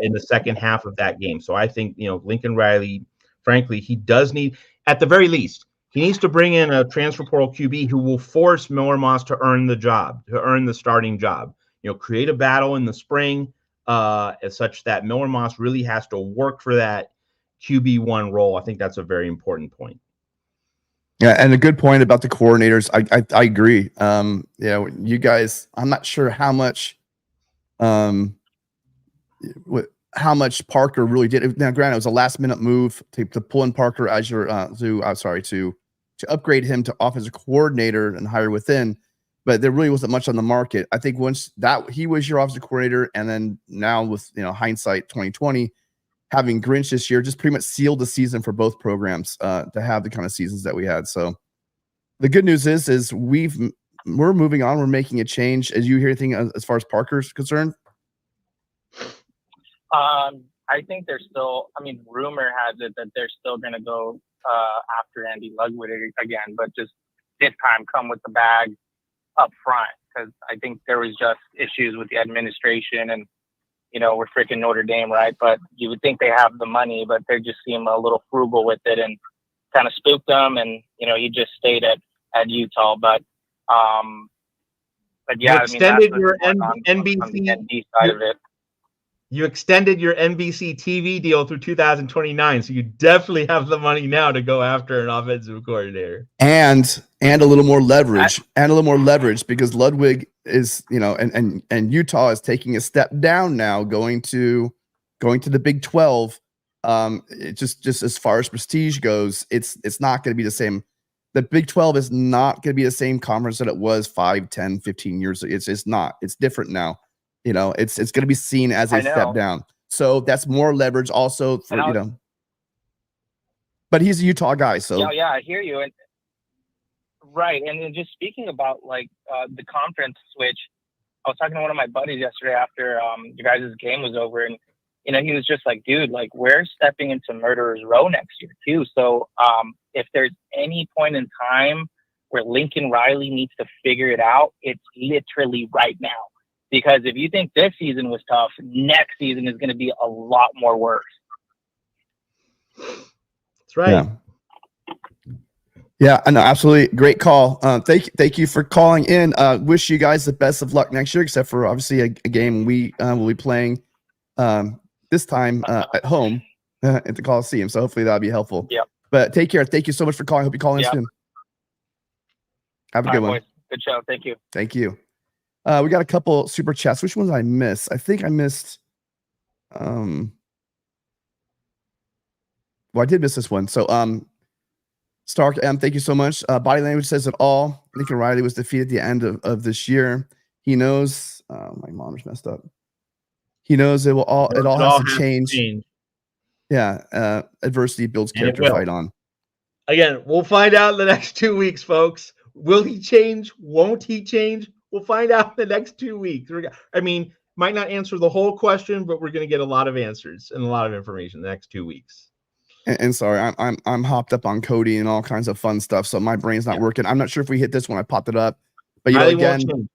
in the second half of that game. So I think, Lincoln Riley, frankly, he does need, at the very least, he needs to bring in a transfer portal QB who will force Miller Moss to earn the job, to earn the starting job. Create a battle in the spring as such that Miller Moss really has to work for that QB1 role. I think that's a very important point.
Yeah, and a good point about the coordinators. I agree. You guys, I'm not sure how much Parker really did. Now, granted, it was a last minute move to pull in Parker as your to upgrade him to offensive coordinator and hire within, but there really wasn't much on the market. I think once that he was your offensive coordinator, and then now with hindsight 2020. Having Grinch this year just pretty much sealed the season for both programs to have the kind of seasons that we had. So the good news is we're moving on. We're making a change. As you hear anything as far as Parker's concerned?
I think they're still, rumor has it that they're still going to go after Andy Ludwig again, but just this time come with the bag up front, because I think there was just issues with the administration and we're freaking Notre Dame, right? But you would think they have the money, but they just seem a little frugal with it and kind of spooked them. And, he just stayed at Utah. But yeah,
you extended your NBC
on the ND side of it.
You extended your NBC TV deal through 2029, so you definitely have the money now to go after an offensive coordinator.
And a little more leverage, because Ludwig is, and Utah is taking a step down now, going to the Big 12. It just as far as prestige goes, it's not going to be the same. The Big 12 is not going to be the same conference that it was 5, 10, 15 years ago. It's just not. It's different now. It's going to be seen as a step down. So that's more leverage also for, but he's a Utah guy. So
yeah, I hear you. And right. And then just speaking about the conference switch, I was talking to one of my buddies yesterday after you guys' game was over, and he was just like, dude, we're stepping into Murderer's Row next year too. So if there's any point in time where Lincoln Riley needs to figure it out, it's literally right now. Because if you think this season was tough, next season is going to be a lot more worse.
That's right.
Yeah. Yeah, I know, absolutely. Great call. Thank you for calling in. Wish you guys the best of luck next year, except for obviously a game we will be playing this time at home at the Coliseum. So hopefully that'll be helpful.
Yep.
But take care. Thank you so much for calling. Hope you call in
Yep.
soon. Have a
All
good
right,
one.
boys. Good show. Thank you.
Thank you. We got a couple super chats. Which ones did I miss? I think I missed. Well, I did miss this one. So, Stark M, thank you so much. Body language says it all. Lincoln Riley was defeated at the end of this year. He knows. My monitor's messed up. He knows it will all. It all has to change. Yeah. Adversity builds
And it
character.
will.
Fight on.
Again, we'll find out in the next 2 weeks, folks. Will he change? Won't he change? We'll find out in the next 2 weeks. I mean, might not answer the whole question, but we're going to get a lot of answers and a lot of information in the next 2 weeks.
And sorry, I'm hopped up on Cody and all kinds of fun stuff, so my brain's not working. I'm not sure if we hit this one. I popped it up, but
Riley
again,
won't change.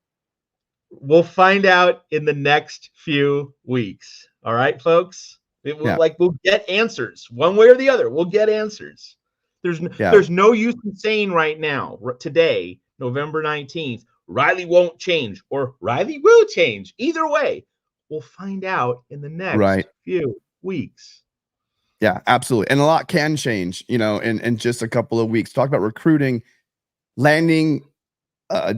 We'll find out in the next few weeks. All right, folks. We'll get answers one way or the other. We'll get answers. There's no use in saying right now, today, November 19th, Riley won't change or Riley will change. Either way, we'll find out in the next few weeks.
Yeah, absolutely. And a lot can change, in just a couple of weeks. Talk about recruiting, landing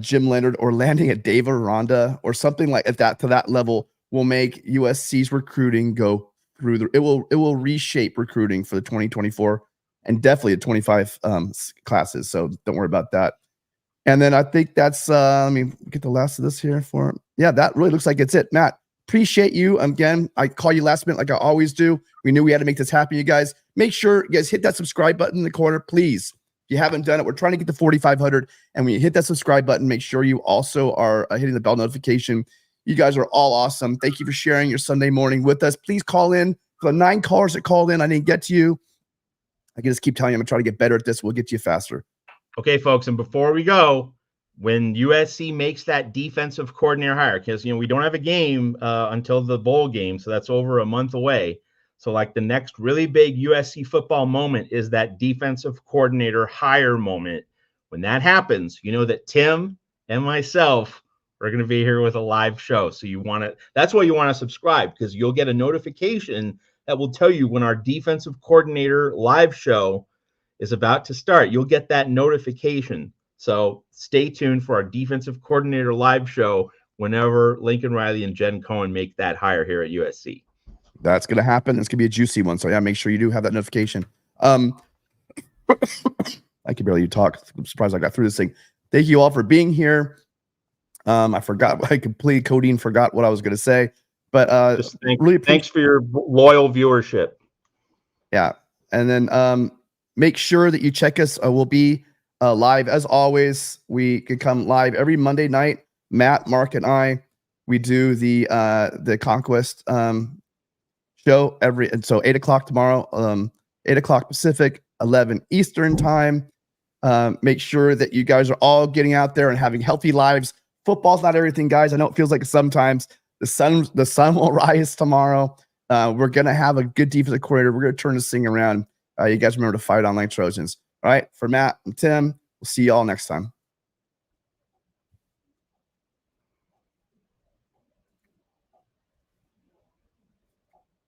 Jim Leonard or landing a Dave Aranda or something like that to that level will make USC's recruiting go through it will reshape recruiting for the 2024 and definitely the 25 classes. So don't worry about that. And then I think that's let me get the last of this here for that really looks like it's it. Matt, appreciate you. Again, I call you last minute like I always do. We knew we had to make this happen, you guys. Make sure you guys hit that subscribe button in the corner, please. If you haven't done it, we're trying to get to 4,500. And when you hit that subscribe button, make sure you also are hitting the bell notification. You guys are all awesome. Thank you for sharing your Sunday morning with us. Please call in. For the 9 callers that called in, I didn't get to you. I can just keep telling you I'm going to try to get better at this. We'll get to you faster.
Okay, folks. And before we go, when USC makes that defensive coordinator hire, because, we don't have a game until the bowl game. So that's over a month away. So like the next really big USC football moment is that defensive coordinator hire moment. When that happens, you know that Tim and myself are going to be here with a live show. So that's why you want to subscribe, because you'll get a notification that will tell you when our defensive coordinator live show is about to start. You'll get that notification. So stay tuned for our defensive coordinator live show whenever Lincoln Riley and Jen Cohen make that hire here at USC.
That's going to happen. It's going to be a juicy one. So make sure you do have that notification. I can barely talk. I'm surprised I got through this thing. Thank you all for being here. I completely forgot what I was going to say, but
thanks for your loyal viewership.
Yeah. And then make sure that you check us. We'll be live as always. We can come live every Monday night. Matt, Mark, and I, we do the Conquest show so 8:00 tomorrow, 8:00 Pacific, 11 Eastern time. Make sure that you guys are all getting out there and having healthy lives. Football's not everything, guys. I know it feels like sometimes the sun will rise tomorrow. We're gonna have a good defensive coordinator. We're gonna turn this thing around. You guys remember to fight on like Trojans. All right, for Matt and Tim, we'll see you all next time.